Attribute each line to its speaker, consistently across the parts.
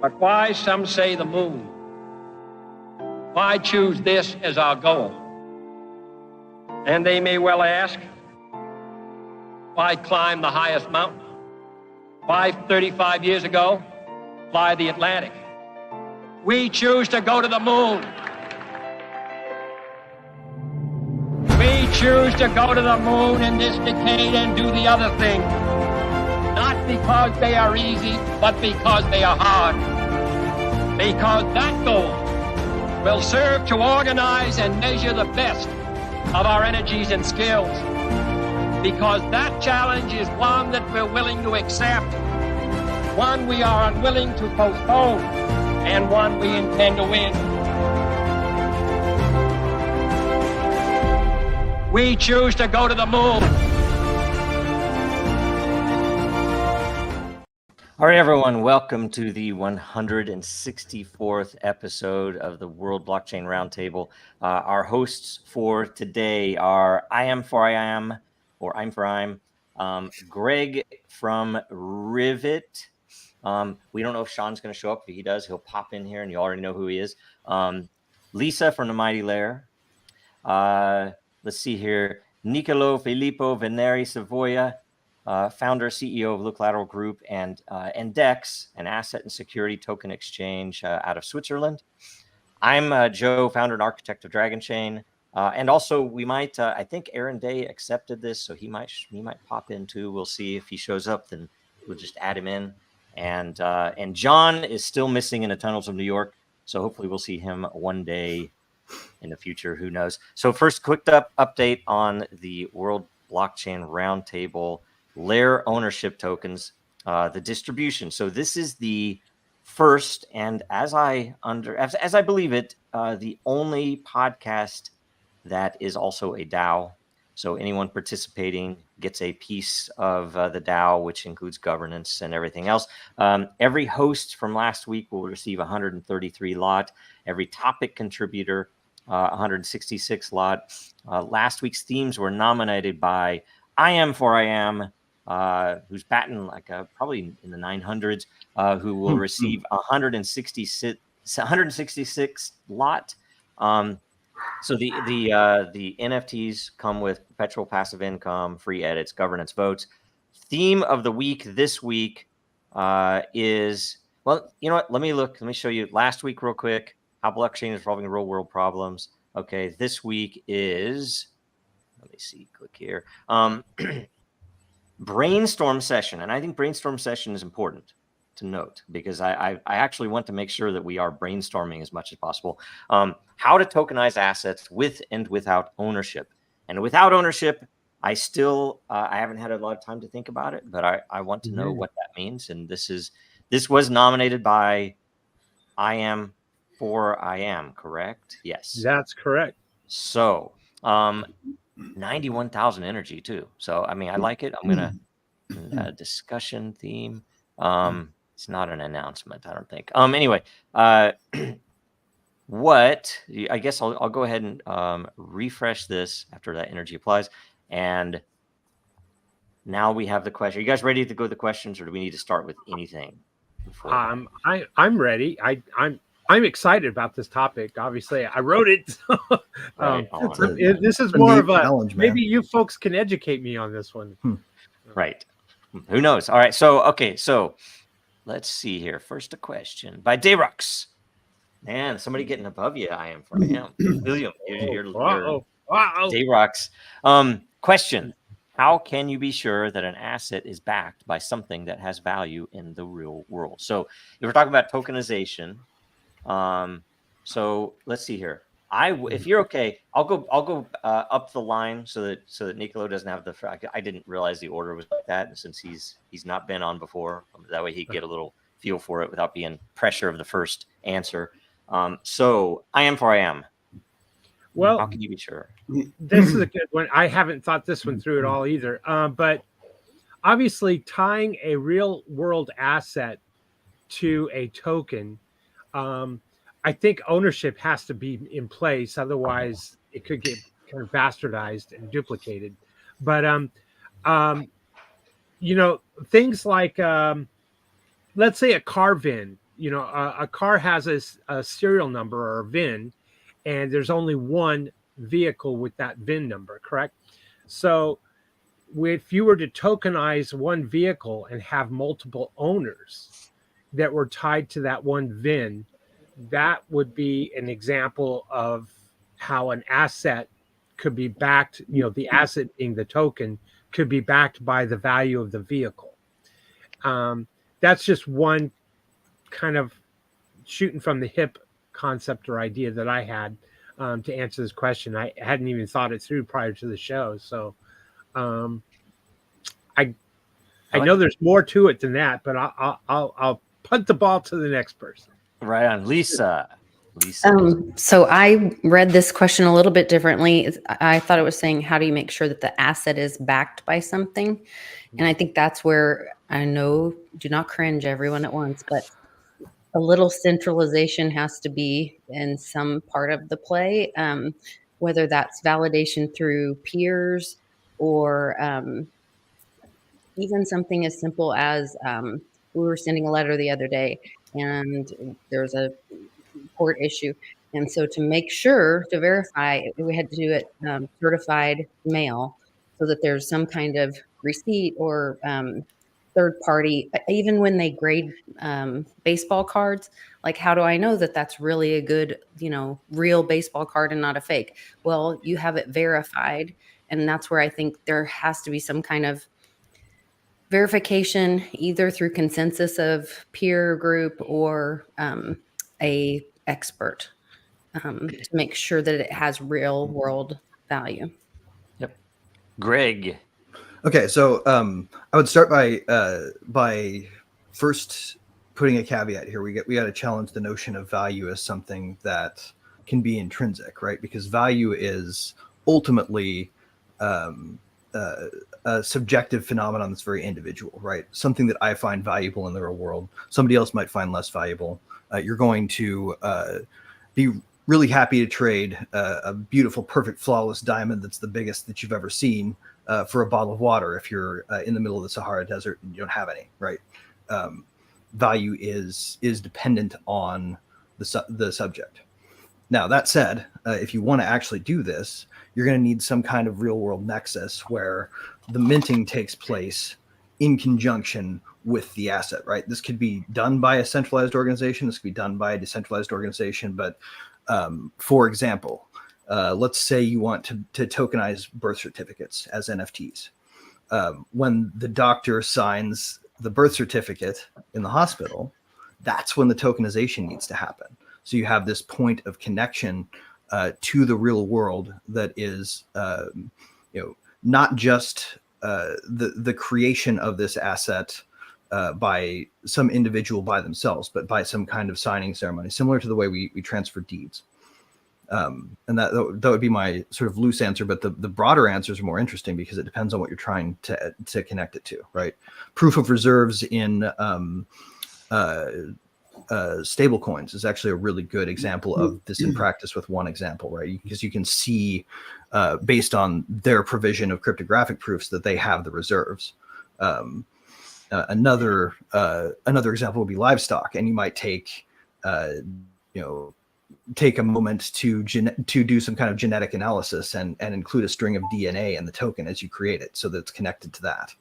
Speaker 1: But why, some say, the moon? Why choose this as our goal? And they may well ask, why climb the highest mountain? Why, 35 years ago, fly the Atlantic? We choose to go to the moon. We choose to go to the moon in this decade and do the other thing. Not because they are easy, but because they are hard. Because that goal will serve to organize and measure the best of our energies and skills. Because that challenge is one that we're willing to accept, one we are unwilling to postpone, and one we intend to win. We choose to go to the moon.
Speaker 2: All right, everyone, welcome to the 164th episode of the World Blockchain Roundtable. Our hosts for today are I'm for I'm, Greg from Rivet. We don't know if Sean's going to show up. If he does, he'll pop in here, and you already know who he is. Lisa from the Mighty Lair. Let's see here. Nicolo Filippo Veneri Savoia, founder, CEO of Look Lateral Group, and Dex, an asset and security token exchange out of Switzerland. I'm Joe, founder and architect of Dragon Chain. And also, we might, I think Aaron Day accepted this, so he might pop in too. We'll see if he shows up, then we'll just add him in. And John is still missing in the tunnels of New York, so hopefully we'll see him one day in the future. Who knows? So first, quick update on the World Blockchain Roundtable Lair ownership tokens, the distribution. So this is the first, and as I believe it, the only podcast that is also a DAO. So anyone participating gets a piece of the DAO, which includes governance and everything else. Every host from last week will receive 133 lot. Every topic contributor, 166 lot. Last week's themes were nominated by I'm, who's batting like probably in the 900s, who will receive 166 lot. So the NFTs come with perpetual passive income, free edits, governance votes. Theme of the week this week is, well, you know what? Let me show you last week real quick. How blockchain is solving real world problems. Okay, this week is, let me see, click here. Brainstorm session. And I think brainstorm session is important to note because I actually want to make sure that we are brainstorming as much as possible. How to tokenize assets with and without ownership. And without ownership, I haven't had a lot of time to think about it, but I want to know what that means. And this was nominated by I'm, correct? Yes.
Speaker 3: That's correct.
Speaker 2: So 91,000 energy too. So, I mean, I like it. I'm going to discussion theme. It's not an announcement, I don't think. Anyway, I guess I'll go ahead and refresh this after that energy applies. And now we have the question. Are you guys ready to go to the questions, or do we need to start with anything?
Speaker 3: I'm ready. I'm excited about this topic. Obviously, I wrote it. This is more of a maybe you folks can educate me on this one.
Speaker 2: Right. Who knows? All right. So let's see here. First, a question by Dayrux. Man, somebody getting above you. I am from him. William, Dayrux. Question: how can you be sure that an asset is backed by something that has value in the real world? So if we're talking about tokenization. So let's see here. If you're okay, I'll go up the line so that Nicolo doesn't have I didn't realize the order was like that. And since he's not been on before, that way he'd get a little feel for it without being pressure of the first answer. So I'm.
Speaker 3: Well,
Speaker 2: how can you be sure?
Speaker 3: This is a good one. I haven't thought this one through at all either. But obviously tying a real world asset to a token, I think ownership has to be in place. Otherwise, it could get kind of bastardized and duplicated. But, things like, let's say a carve-in, a car has a serial number or a VIN, and there's only one vehicle with that VIN number, correct? So if you were to tokenize one vehicle and have multiple owners that were tied to that one VIN, that would be an example of how an asset could be backed, the asset being the token could be backed by the value of the vehicle. That's just one kind of shooting from the hip concept or idea that I had to answer this question. I hadn't even thought it through prior to the show. So I know there's more to it than that, but I'll punt the ball to the next person.
Speaker 2: Right on. Lisa.
Speaker 4: So I read this question a little bit differently. I thought it was saying, how do you make sure that the asset is backed by something? And I think that's where, I know, do not cringe everyone at once, but a little centralization has to be in some part of the play, whether that's validation through peers or even something as simple as we were sending a letter the other day and there's a port issue. And so to make sure, to verify, we had to do it certified mail so that there's some kind of receipt or third party. Even when they grade baseball cards, like, how do I know that that's really a good, real baseball card and not a fake? Well, you have it verified. And that's where I think there has to be some kind of verification, either through consensus of peer group or a expert, to make sure that it has real world value.
Speaker 2: Yep. Greg.
Speaker 5: Okay, so I would start by first putting a caveat here. We got to challenge the notion of value as something that can be intrinsic, right? Because value is ultimately a subjective phenomenon that's very individual, right? Something that I find valuable in the real world, somebody else might find less valuable. You're going to be really happy to trade a beautiful, perfect, flawless diamond that's the biggest that you've ever seen for a bottle of water if you're in the middle of the Sahara Desert and you don't have any, right? Value is dependent on the subject. Now, that said, if you want to actually do this, you're going to need some kind of real world nexus where the minting takes place in conjunction with the asset, right? This could be done by a centralized organization. This could be done by a decentralized organization. But for example, let's say you want to tokenize birth certificates as NFTs. When the doctor signs the birth certificate in the hospital, that's when the tokenization needs to happen. So you have this point of connection to the real world that is, not just the creation of this asset by some individual by themselves, but by some kind of signing ceremony, similar to the way we transfer deeds. And that would be my sort of loose answer, but the broader answers are more interesting because it depends on what you're trying to connect it to, right? Proof of reserves in stable coins is actually a really good example of this in practice with one example, right? Because you can see based on their provision of cryptographic proofs that they have the reserves. Another example would be livestock, and you might take a moment to do some kind of genetic analysis and include a string of DNA in the token as you create it so that it's connected to that.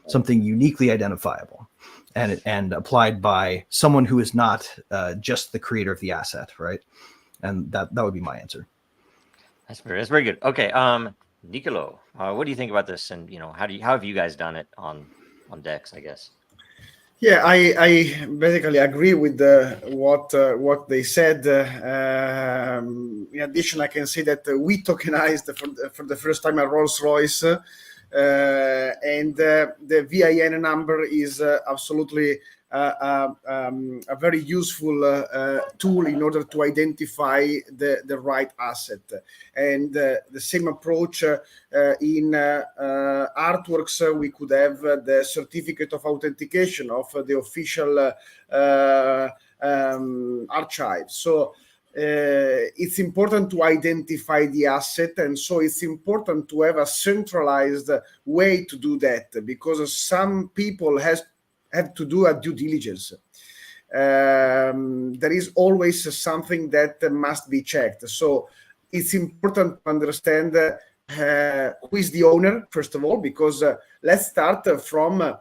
Speaker 5: Something uniquely identifiable and applied by someone who is not just the creator of the asset, right? And that would be my answer.
Speaker 2: That's very good. Okay, Nicolo, what do you think about this? And how have you guys done it on DEX, I guess?
Speaker 6: Yeah, I basically agree with what they said. In addition, I can say that we tokenized for the first time at Rolls-Royce, and the VIN number is absolutely a very useful tool in order to identify the right asset. And the same approach in artworks, we could have the certificate of authentication of the official archive. So it's important to identify the asset, and so it's important to have a centralized way to do that, because some people have to do a due diligence. there is always something that must be checked. So it's important to understand who is the owner, first of all, because let's start from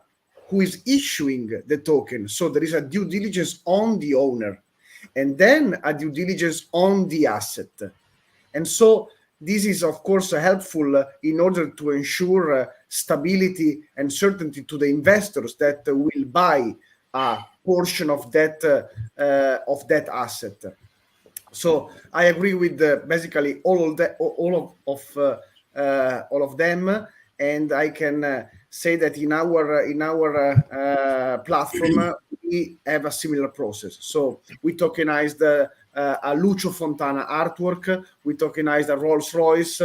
Speaker 6: who is issuing the token. So there is a due diligence on the owner, and then a due diligence on the asset. And so this is, of course, helpful in order to ensure stability and certainty to the investors that will buy a portion of that asset. So I agree with basically all of them, and I can say that in our platform we have a similar process. So we tokenized a Lucio Fontana artwork, we tokenized a Rolls Royce,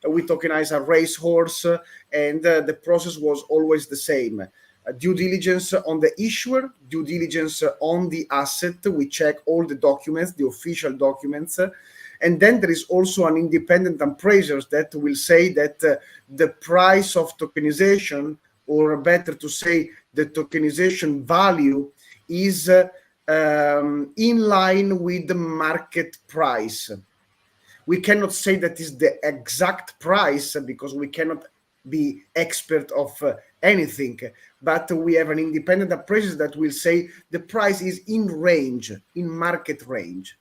Speaker 6: we tokenized a racehorse, and the process was always the same. Due diligence on the issuer, due diligence on the asset. We check all the documents, the official documents. And then there is also an independent appraiser that will say that the price of tokenization, or better to say, the tokenization value is in line with the market price. We cannot say that is the exact price because we cannot be expert of anything, but we have an independent appraiser that will say the price is in range, in market range.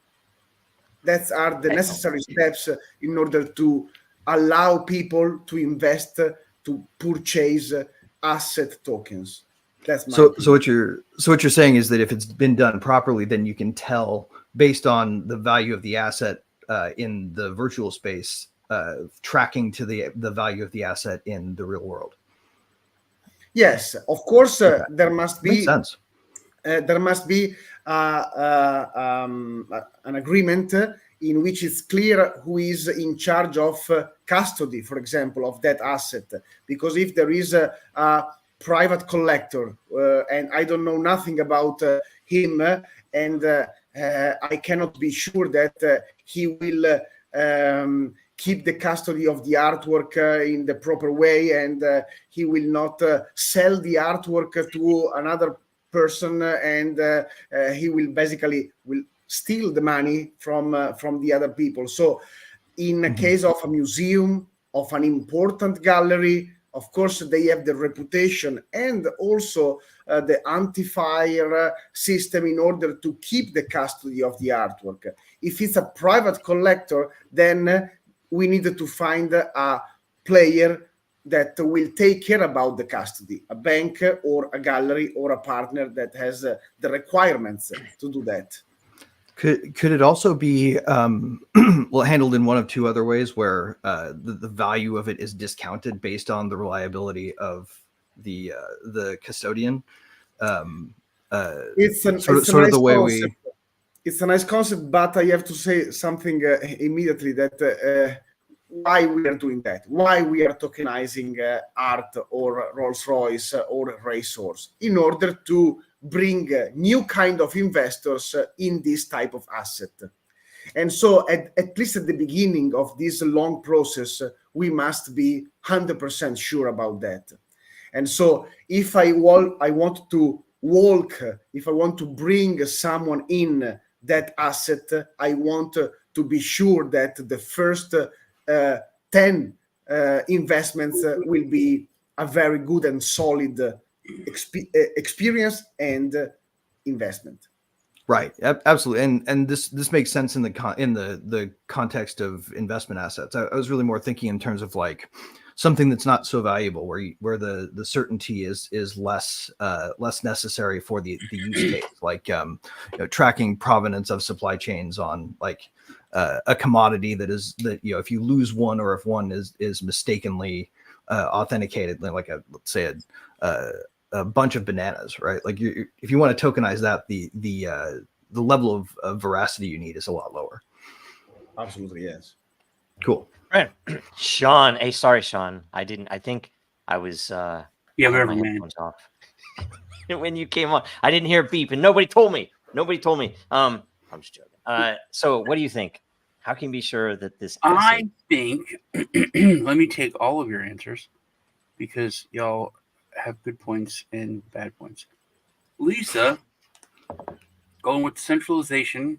Speaker 6: That are the necessary steps in order to allow people to invest, to purchase asset tokens. That's my
Speaker 5: so what you're saying is that if it's been done properly, then you can tell based on the value of the asset in the virtual space, tracking to the value of the asset in the real world.
Speaker 6: Yes, of course. There must be.
Speaker 5: Makes sense.
Speaker 6: There must be an agreement in which it's clear who is in charge of custody, for example, of that asset. Because if there is a private collector and I don't know nothing about him, and I cannot be sure that he will keep the custody of the artwork in the proper way, and he will not sell the artwork to another person, and he will basically steal the money from the other people. So in a case of a museum, of an important gallery, of course they have the reputation and also the anti-fire system in order to keep the custody of the artwork. If it's a private collector, then we need to find a player that will take care about the custody, a bank or a gallery or a partner that has the requirements to do that.
Speaker 5: Could it also be handled in one of two other ways, where the value of it is discounted based on the reliability of the custodian?
Speaker 6: It's a nice concept. It's a nice concept, but I have to say something immediately, that why we are doing that, why we are tokenizing art or Rolls Royce or racehorse, in order to bring new kind of investors in this type of asset. And so at least at the beginning of this long process, we must be 100% sure about that. And so if I want to bring someone in that asset, I want to be sure that the first 10 investments will be a very good and solid experience and investment.
Speaker 5: Right, absolutely, and this makes sense in the context of investment assets. I was really more thinking in terms of like something that's not so valuable, where the certainty is less necessary for the use case, like tracking provenance of supply chains on like a commodity that if you lose one, or if one is mistakenly authenticated, like let's say a bunch of bananas, right? Like if you want to tokenize that, the level of veracity you need is a lot lower.
Speaker 6: Absolutely, yes.
Speaker 5: Cool.
Speaker 2: Right. Sean. Hey, sorry, Sean. I think I was
Speaker 7: whatever, man.
Speaker 2: Off. When you came on, I didn't hear a beep, and nobody told me. I'm just joking. So what do you think? How can you be sure that this
Speaker 7: I think let me take all of your answers, because y'all have good points and bad points. Lisa, going with centralization.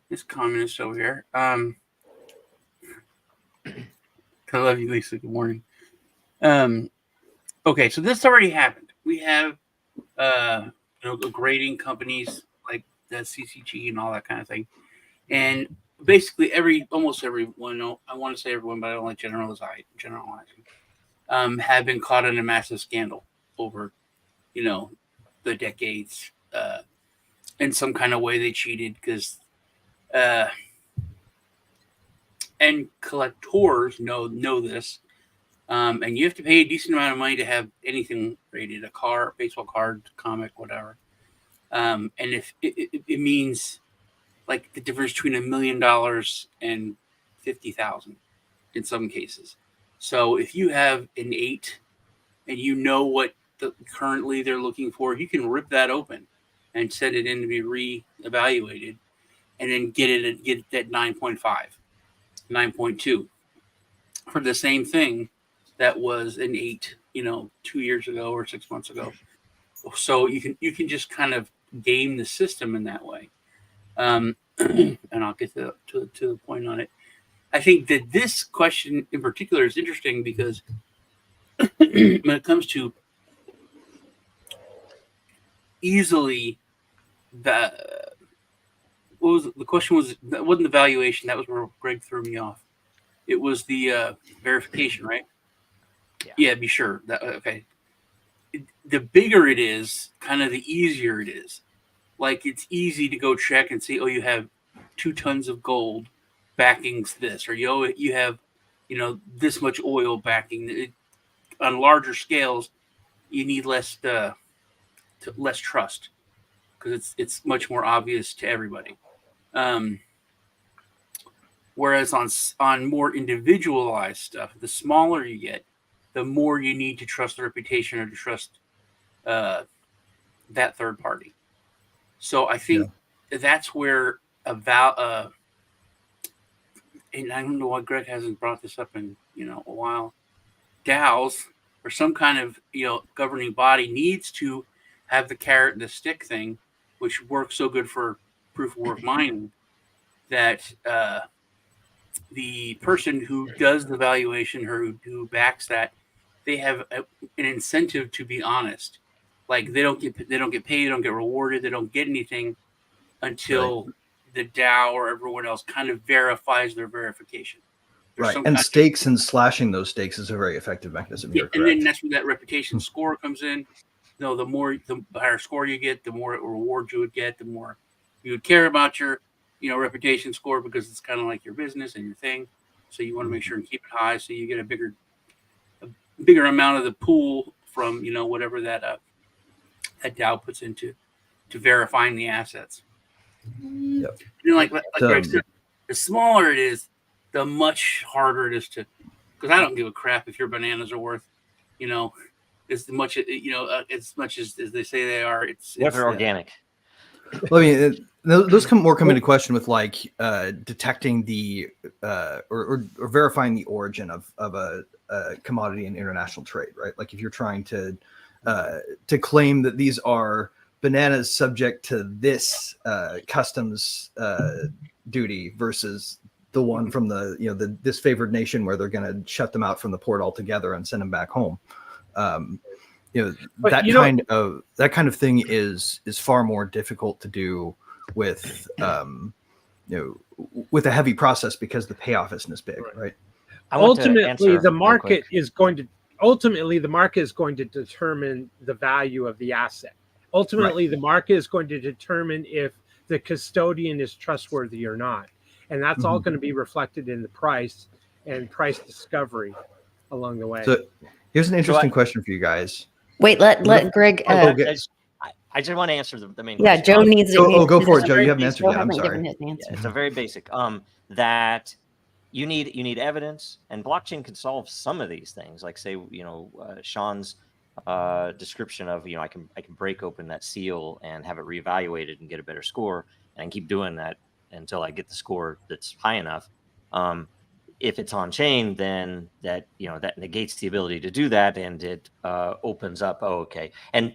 Speaker 7: This communist over here. I love you, Lisa. Good morning. Okay, so this already happened. We have grading companies like the CCG and all that kind of thing, and basically almost everyone. I want to say everyone, but I don't like generalizing. Have been caught in a massive scandal over, the decades. In some kind of way, they cheated because. And collectors know this, and you have to pay a decent amount of money to have anything rated, a car, baseball card, comic, whatever. And if it means like the difference between $1 million and 50,000 in some cases. So if you have an 8 and you know what currently they're looking for, you can rip that open and send it in to be re-evaluated, and then get that 9.5. 9.2 for the same thing that was an 8, 2 years ago or 6 months ago. So you can just kind of game the system in that way. And I'll get to the point on it. I think that this question in particular is interesting because when it comes to easily the question was, that wasn't the valuation. That was where Greg threw me off. It was the verification, right? Yeah, be sure. Okay. The bigger it is, kind of the easier it is. Like, it's easy to go check and see, oh, you have 2 tons of gold backings this, or you have, this much oil backing. On larger scales, you need less trust because it's much more obvious to everybody. Whereas on more individualized stuff, the smaller you get, the more you need to trust the reputation or to trust that third party. So I think that's where and I don't know why Greg hasn't brought this up in a while. DAOs or some kind of governing body needs to have the carrot and the stick thing, which works so good for proof of work mining, that the person who does the valuation or who backs that, they have an incentive to be honest. Like they don't get paid, they don't get rewarded, they don't get anything until the DAO or everyone else kind of verifies their verification.
Speaker 5: There's and stakes and slashing those stakes is a very effective mechanism.
Speaker 7: Yeah, and then that's where that reputation score comes in. The higher score you get, the more reward you would get, the more you would care about your reputation score, because it's kind of like your business and your thing. So you want to make sure and keep it high, so you get a bigger amount of the pool from whatever that DAO puts into verifying the assets.
Speaker 5: Yep.
Speaker 7: Like Greg said, the smaller it is, the much harder it is to. Because I don't give a crap if your bananas are worth, as much as they say they are. It's
Speaker 2: they're organic.
Speaker 5: Well, I mean, those come into question with like detecting the or verifying the origin of a commodity in international trade, right? Like if you're trying to claim that these are bananas subject to this customs duty versus the one from the this favored nation where they're going to shut them out from the port altogether and send them back home. That kind of thing is far more difficult to do with with a heavy process because the payoff isn't as big, right?
Speaker 3: Ultimately, the market is going to determine the value of the asset. Ultimately, the market is going to determine if the custodian is trustworthy or not, and that's all going to be reflected in the price and price discovery along the way.
Speaker 5: So here's an interesting question for you guys.
Speaker 4: Wait, let Greg.
Speaker 2: I just want to answer the main question.
Speaker 4: Yeah, Joe needs to.
Speaker 5: Go for it, Joe. You haven't answered yet. I'm sorry.
Speaker 2: It's a very basic. That you need evidence, and blockchain can solve some of these things. Like say, Sean's description of I can break open that seal and have it reevaluated and get a better score, and keep doing that until I get the score that's high enough. If it's on chain, then that negates the ability to do that, and it opens up. Oh, okay. And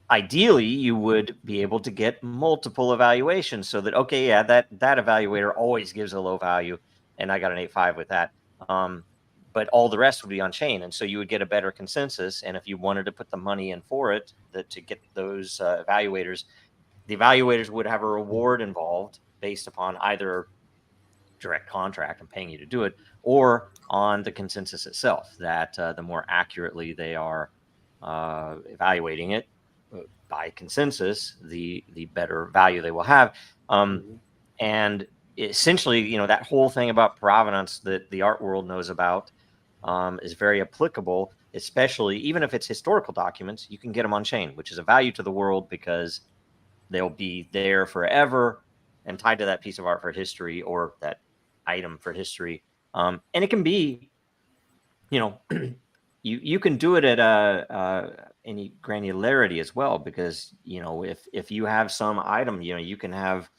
Speaker 2: ideally you would be able to get multiple evaluations so that, okay, yeah, that evaluator always gives a low value, and I got an 8.5 with that. But all the rest would be on chain, and so you would get a better consensus. And if you wanted to put the money in for it, to get those evaluators, the evaluators would have a reward involved based upon either direct contract and paying you to do it, or on the consensus itself, that the more accurately they are evaluating it by consensus, the better value they will have. And essentially, that whole thing about provenance that the art world knows about is very applicable, especially even if it's historical documents. You can get them on chain, which is a value to the world because they'll be there forever and tied to that piece of art for history, or that item for history. And it can be, you can do it at any granularity as well, because if you have some item, you can have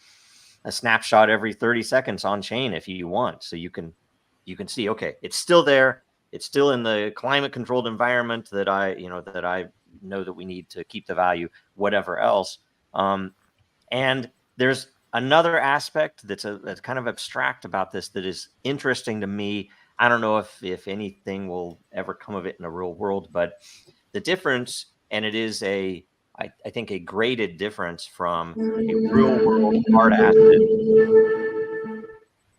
Speaker 2: a snapshot every 30 seconds on chain if you want, so you can see, okay, it's still there, it's still in the climate controlled environment that I know that we need to keep the value, whatever else. And there's another aspect that's kind of abstract about this that is interesting to me. I don't know if anything will ever come of it in the real world, but the difference, and it is I think a graded difference from a real world hard asset.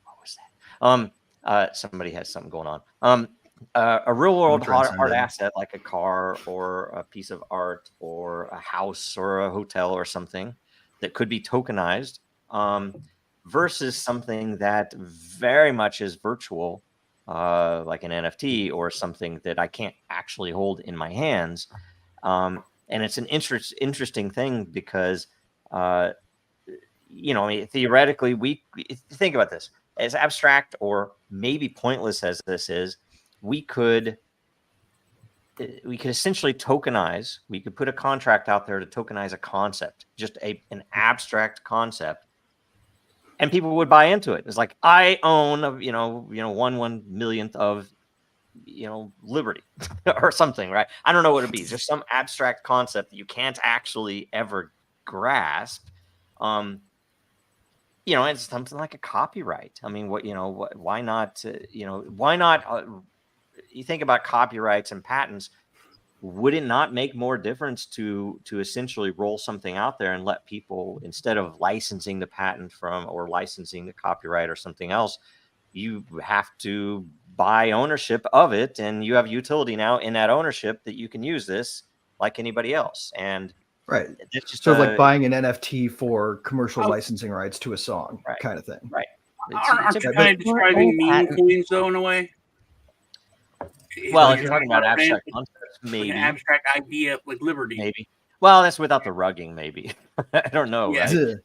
Speaker 2: What was that? Somebody has something going on. A real world hard asset like a car or a piece of art or a house or a hotel or something that could be tokenized, versus something that very much is virtual, like an NFT or something that I can't actually hold in my hands. And it's an interesting thing because, theoretically, we think about this, as abstract or maybe pointless as this is, we could essentially tokenize. We could put a contract out there to tokenize a concept, just an abstract concept, and people would buy into it. It's like, I own, 1/1,000,000th of, liberty or something, right? I don't know what it'd be. It's just some abstract concept that you can't actually ever grasp. It's something like a copyright. I mean, why not? Why not? You think about copyrights and patents. Would it not make more difference to essentially roll something out there and let people, instead of licensing the patent from or licensing the copyright or something else, you have to buy ownership of it, and you have utility now in that ownership that you can use this like anybody else. And
Speaker 5: right,
Speaker 2: it's just
Speaker 5: sort of like buying an NFT for commercial licensing rights to a song,
Speaker 2: right,
Speaker 5: kind of thing.
Speaker 2: Right.
Speaker 7: Aren't you kind of describing meme coins, though, in a way?
Speaker 2: Well, if you're talking about abstract concepts, maybe.
Speaker 7: Like an abstract idea, like liberty.
Speaker 2: Maybe. Well, that's without the rugging, maybe. I don't know,
Speaker 7: Yeah.
Speaker 2: right?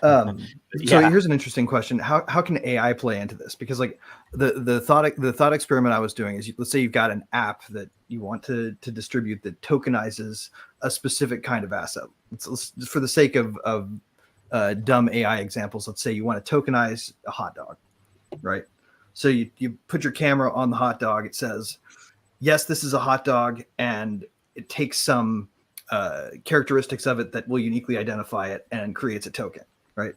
Speaker 5: So here's an interesting question. How can AI play into this? Because like the thought experiment I was doing is, let's say you've got an app that you want to distribute that tokenizes a specific kind of asset. Let's for the sake of dumb AI examples, let's say you want to tokenize a hot dog, right? So you put your camera on the hot dog. It says, yes, this is a hot dog, and it takes some characteristics of it that will uniquely identify it and creates a token, right?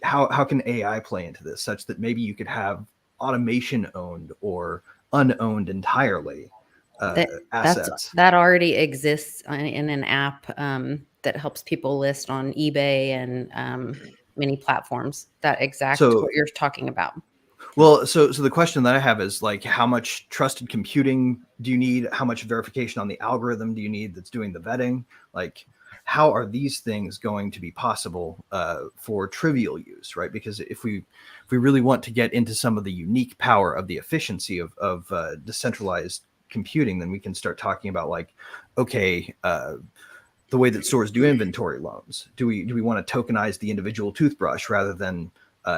Speaker 5: How can AI play into this, such that maybe you could have automation owned or unowned entirely assets?
Speaker 4: That already exists in an app that helps people list on eBay and many platforms. That what you're talking about.
Speaker 5: Well, so the question that I have is, like, how much trusted computing do you need? How much verification on the algorithm do you need that's doing the vetting? Like, how are these things going to be possible for trivial use, right? Because if we really want to get into some of the unique power of the efficiency of decentralized computing, then we can start talking about, like, okay, the way that stores do inventory loans. Do we want to tokenize the individual toothbrush rather than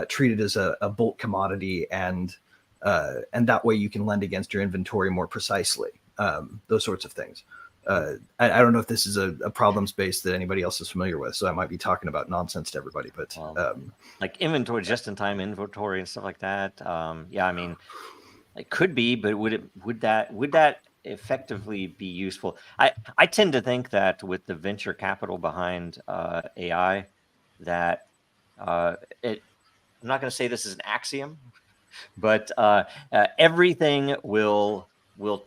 Speaker 5: treat it as a bulk commodity, and that way you can lend against your inventory more precisely? Those sorts of things. I don't know if this is a problem space that anybody else is familiar with, so I might be talking about nonsense to everybody. But
Speaker 2: like inventory, just-in-time inventory and stuff like that. Yeah, I mean, it could be, but would that effectively be useful? I tend to think that with the venture capital behind AI, that I'm not going to say this is an axiom, but everything will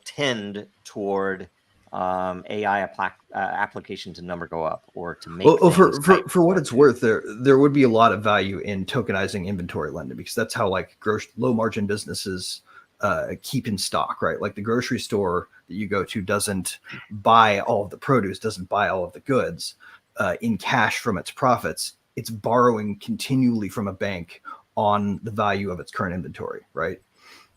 Speaker 2: tend toward AI application to number go up, or to make
Speaker 5: Well,
Speaker 2: things
Speaker 5: for what it's worth, there would be a lot of value in tokenizing inventory lending, because that's how like low margin businesses keep in stock, right? Like the grocery store that you go to doesn't buy all of the produce, doesn't buy all of the goods in cash from its profits. It's borrowing continually from a bank on the value of its current inventory, right?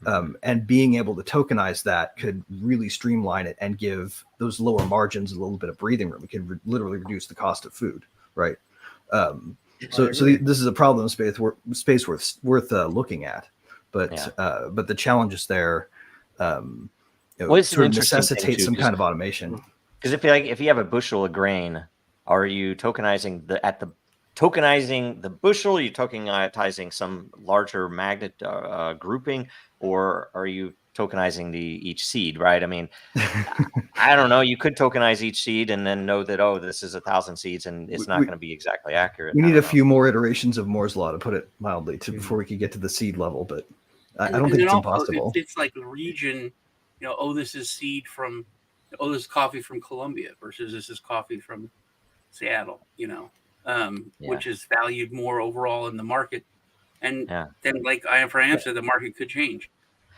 Speaker 5: And being able to tokenize that could really streamline it and give those lower margins a little bit of breathing room. It could literally reduce the cost of food, right? So this is a problem space worth looking at, but the challenges there sort of necessitate some kind of automation.
Speaker 2: Because if you have a bushel of grain, are you tokenizing tokenizing the bushel? Are you tokenizing some larger magnet grouping, or are you tokenizing each seed? Right? I mean, I don't know. You could tokenize each seed and then know that, oh, this is 1,000 seeds, and it's not going to be exactly accurate.
Speaker 5: We need a few more iterations of Moore's law, to put it mildly, before we could get to the seed level. But I don't think it's impossible.
Speaker 7: It's like the region, this is seed from, this is coffee from Colombia versus this is coffee from Seattle, which is valued more overall in the market. And then, like I am for answer, the market could change.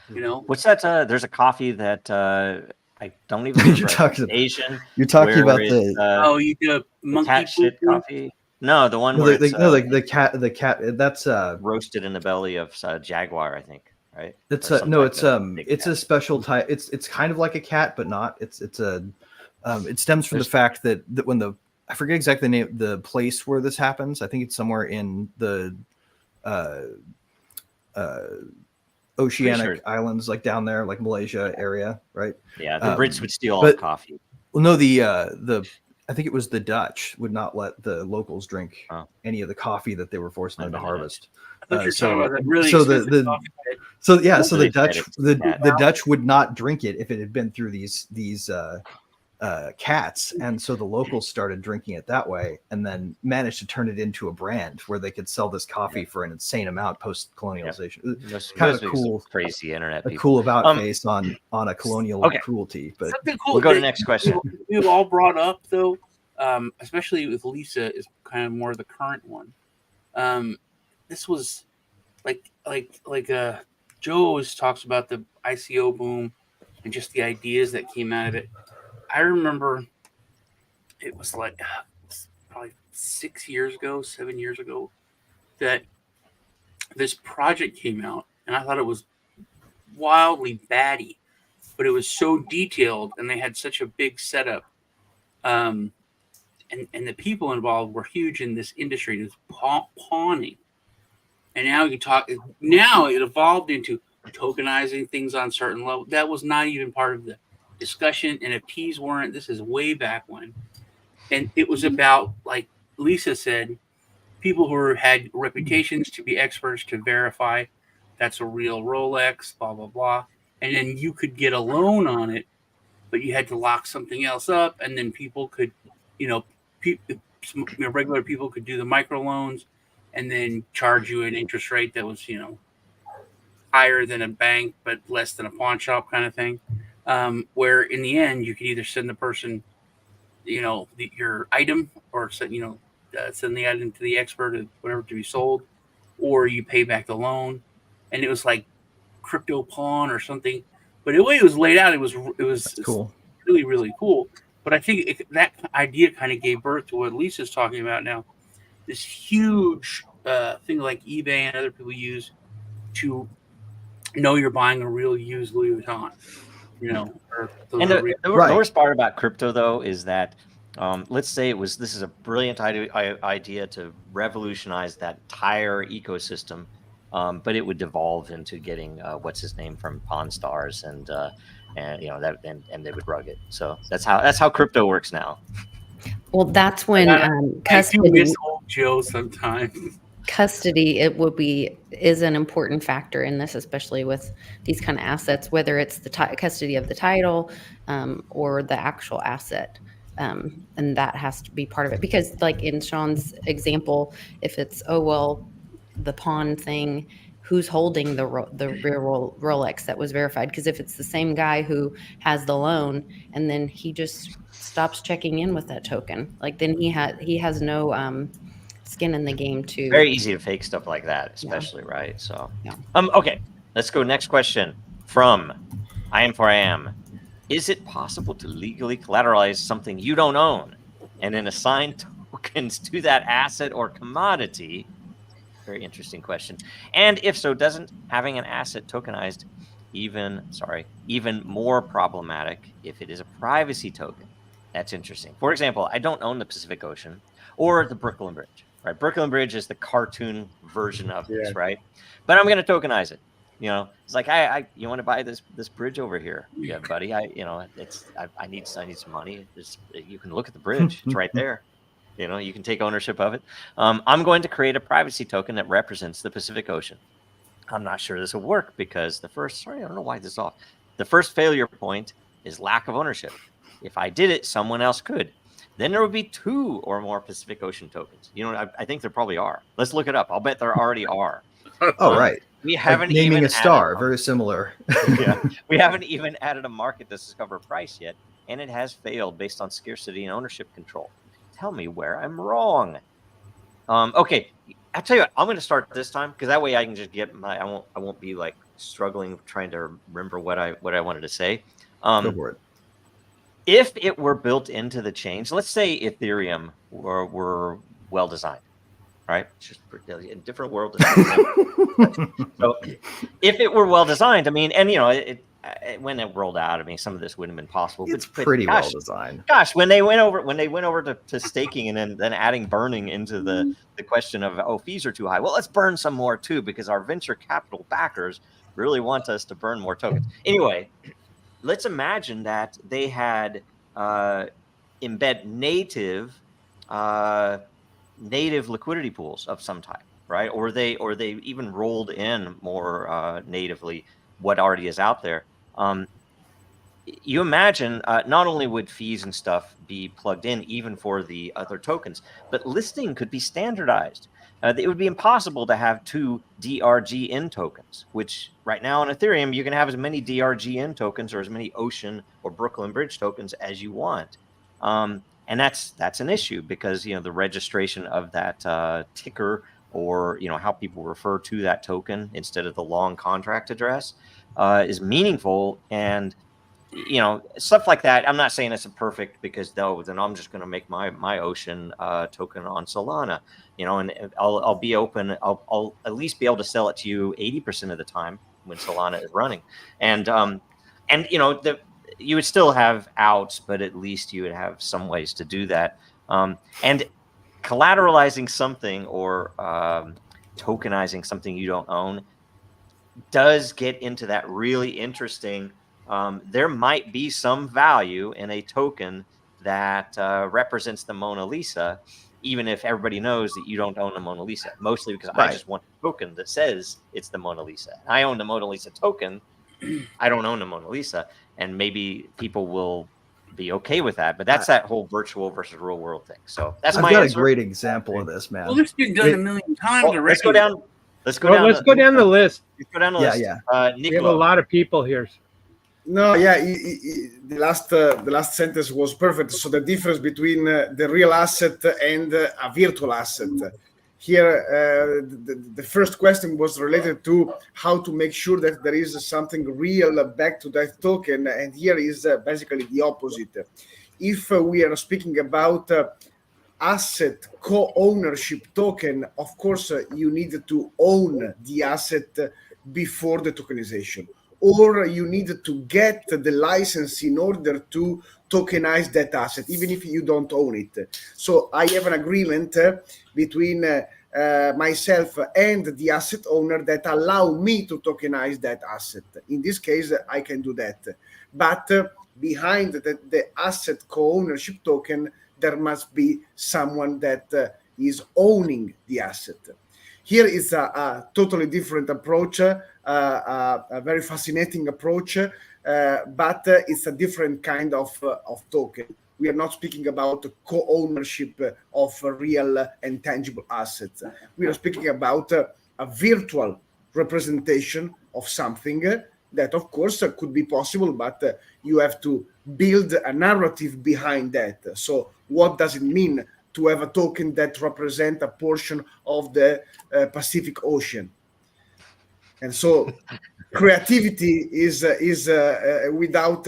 Speaker 2: What's that? There's a coffee that I don't even remember. Asian.
Speaker 5: You're talking about
Speaker 7: you do a monkey
Speaker 2: cat shit coffee. No, the one where
Speaker 5: the cat. That's
Speaker 2: roasted in the belly of Jaguar, I think. Right?
Speaker 5: It's it's a special type. It's kind of like a cat, but not. It stems from the fact that when I forget exactly the place where this happens. I think it's somewhere in the oceanic islands, like down there, like Malaysia area, right?
Speaker 2: Yeah, the Brits would steal all the coffee.
Speaker 5: Well, no, I think it was the Dutch would not let the locals drink any of the coffee that they were forcing them to harvest. The Dutch would not drink it if it had been through these cats, and so the locals started drinking it that way, and then managed to turn it into a brand where they could sell this coffee for an insane amount post colonialization. It's kind of cool,
Speaker 2: crazy internet.
Speaker 5: A cool about face on a colonial cruelty. But
Speaker 7: something cool
Speaker 2: we'll go to the next question.
Speaker 7: We've all brought up though, especially with Lisa, is kind of more the current one. This was like Joe always talks about the ICO boom and just the ideas that came out of it. I remember it was like probably 7 years ago, that this project came out, and I thought it was wildly batty, but it was so detailed, and they had such a big setup, and the people involved were huge in this industry. It was pawning, and now it evolved into tokenizing things on certain level. That was not even part of the discussion. NFTs weren't. This is way back when, and it was about, like Lisa said, people who had reputations to be experts to verify that's a real Rolex, blah blah blah, and then you could get a loan on it, but you had to lock something else up, and then people could, regular people could do the microloans, and then charge you an interest rate that was higher than a bank but less than a pawn shop kind of thing. Where in the end you could either send the person, your item, or send the item to the expert or whatever to be sold, or you pay back the loan. And it was like crypto pawn or something. But the way it was laid out, it was
Speaker 5: cool,
Speaker 7: really really cool. But I think that idea kind of gave birth to what Lisa's talking about now. This huge thing like eBay and other people use to know you're buying a real used Louis Vuitton.
Speaker 2: And the worst part about crypto, though, is that let's say this is a brilliant idea to revolutionize that entire ecosystem, but it would devolve into getting what's his name from Pawn Stars, and they would rug it. So that's how crypto works now.
Speaker 4: Well, that's when
Speaker 7: I do miss old Joe sometimes.
Speaker 4: custody is an important factor in this, especially with these kind of assets, whether it's the custody of the title or the actual asset. And that has to be part of it, because like in Sean's example, if it's, oh, well, the pawn thing, who's holding the real Rolex that was verified? Because if it's the same guy who has the loan and then he just stops checking in with that token, like then he has no skin in the game to.
Speaker 2: Very easy to fake stuff like that, especially, right? So,
Speaker 4: Yeah.
Speaker 2: Okay, let's go. Next question from I Am For I Am. Is it possible to legally collateralize something you don't own and then assign tokens to that asset or commodity? Very interesting question. And if so, doesn't having an asset tokenized even more problematic if it is a privacy token? That's interesting. For example, I don't own the Pacific Ocean or the Brooklyn Bridge, right? Brooklyn Bridge is the cartoon version of this, right? But I'm going to tokenize it. It's like, you want to buy this bridge over here? Yeah, buddy. I need some money. You can look at the bridge. It's right there. You can take ownership of it. I'm going to create a privacy token that represents the Pacific Ocean. I'm not sure this will work because I don't know why this is off. The first failure point is lack of ownership. If I did it, someone else could. Then there would be 2 or more Pacific Ocean tokens. I think there probably are. Let's look it up. I'll bet there already are.
Speaker 5: Oh, right.
Speaker 2: We haven't
Speaker 5: like naming
Speaker 2: even
Speaker 5: a star, very similar.
Speaker 2: Yeah, we haven't even added a market to discover price yet, and it has failed based on scarcity and ownership control. Tell me where I'm wrong. Okay, I'll tell you what. I'm going to start this time because that way I can just get I won't be like struggling trying to remember what I wanted to say.
Speaker 5: Go for it.
Speaker 2: If it were built into the chain, so let's say Ethereum were well designed, right? It's just a different world. So if it were well designed, when it rolled out, some of this wouldn't have been possible.
Speaker 5: It's pretty well designed.
Speaker 2: Gosh, when they went over to staking and then adding burning into the question of, fees are too high. Well, let's burn some more too, because our venture capital backers really want us to burn more tokens. Anyway, let's imagine that they had embed native liquidity pools of some type, right? Or they even rolled in more natively what already is out there. You imagine not only would fees and stuff be plugged in even for the other tokens, but listing could be standardized. It would be impossible to have 2 DRGN tokens, which right now on Ethereum, you can have as many DRGN tokens or as many Ocean or Brooklyn Bridge tokens as you want. And that's an issue because, the registration of that ticker or, how people refer to that token instead of the long contract address is meaningful. And, stuff like that. I'm not saying it's a perfect because then I'm just going to make my Ocean token on Solana, and I'll be open. I'll at least be able to sell it to you 80% of the time when Solana is running. And you would still have outs, but at least you would have some ways to do that. And collateralizing something or tokenizing something you don't own does get into that really interesting. There might be some value in a token that represents the Mona Lisa, even if everybody knows that you don't own the Mona Lisa, mostly because I just want a token that says it's the Mona Lisa. I own the Mona Lisa token. I don't own the Mona Lisa. And maybe people will be okay with that. But that's that whole virtual versus real world thing. So that's my answer.
Speaker 5: I've got a great example of this, man.
Speaker 7: Well, this has been done a million times already.
Speaker 2: Let's go down.
Speaker 3: Let's go down the list.
Speaker 2: Let's go down the list.
Speaker 3: Yeah. We have a lot of people here.
Speaker 6: No, yeah, the last sentence was perfect. So the difference between the real asset and a virtual asset. Here, the first question was related to how to make sure that there is something real back to that token, and here is basically the opposite. If we are speaking about asset co-ownership token, of course, you need to own the asset before the tokenization, or you need to get the license in order to tokenize that asset, even if you don't own it. So I have an agreement between myself and the asset owner that allow me to tokenize that asset. In this case, I can do that. But behind the asset co-ownership token, there must be someone that is owning the asset. Here is a totally different approach, a very fascinating approach, but it's a different kind of token. We are not speaking about co-ownership of real and tangible assets. We are speaking about a virtual representation of something that, of course, could be possible, but you have to build a narrative behind that. So what does it mean to have a token that represents a portion of the Pacific Ocean? And so creativity is without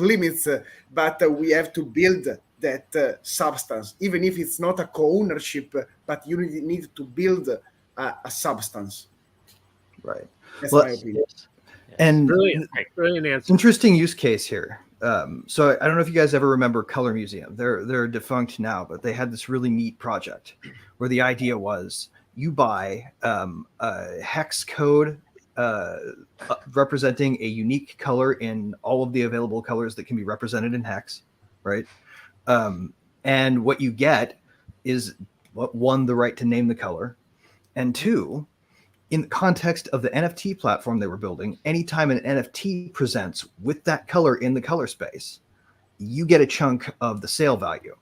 Speaker 6: limits, but we have to build that substance, even if it's not a co-ownership, but you need to build a substance.
Speaker 5: Right.
Speaker 6: That's my opinion.
Speaker 5: And
Speaker 3: Brilliant answer.
Speaker 5: interesting use case here. So I don't know if you guys ever remember Color Museum. They're defunct now, but they had this really neat project where the idea was you buy a hex code representing a unique color in all of the available colors that can be represented in hex, right? And what you get is, one, the right to name the color, and two, in the context of the NFT platform they were building, anytime an NFT presents with that color in the color space, you get a chunk of the sale value.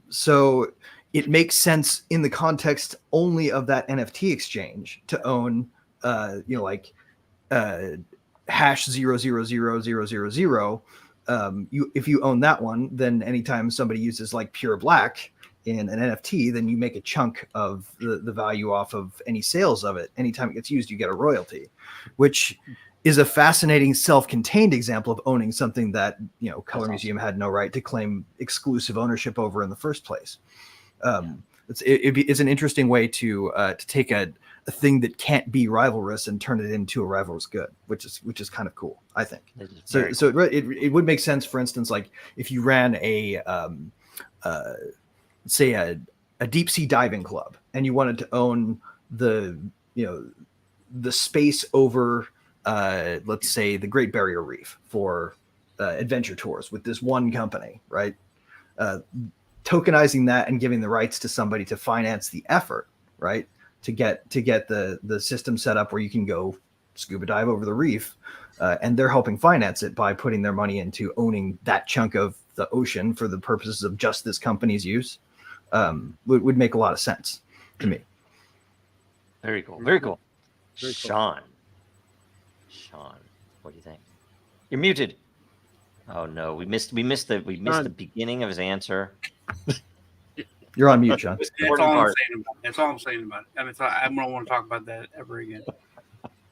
Speaker 5: So it makes sense in the context only of that NFT exchange to own, hash 0000000. If you own that one, then anytime somebody uses like pure black in an NFT, then you make a chunk of the value off of any sales of it. Anytime it gets used, you get a royalty, which is a fascinating self-contained example of owning something that, Color Museum had no right to claim exclusive ownership over in the first place. It's an interesting way to take a thing that can't be rivalrous and turn it into a rivalrous good, which is kind of cool, I think. So it would make sense, for instance, like if you ran say a deep sea diving club and you wanted to own the space over let's say the Great Barrier Reef for adventure tours with this one company, right? Tokenizing that and giving the rights to somebody to finance the effort, right? To get the system set up where you can go scuba dive over the reef, and they're helping finance it by putting their money into owning that chunk of the ocean for the purposes of just this company's use. Would make a lot of sense to me.
Speaker 2: Very cool. Very cool. Sean, what do you think? You're muted. Oh no, we missed the beginning of his answer.
Speaker 5: You're on mute, Sean.
Speaker 7: That's all I'm saying about it. That's all I'm saying about it. I mean, I don't want to talk about that ever again.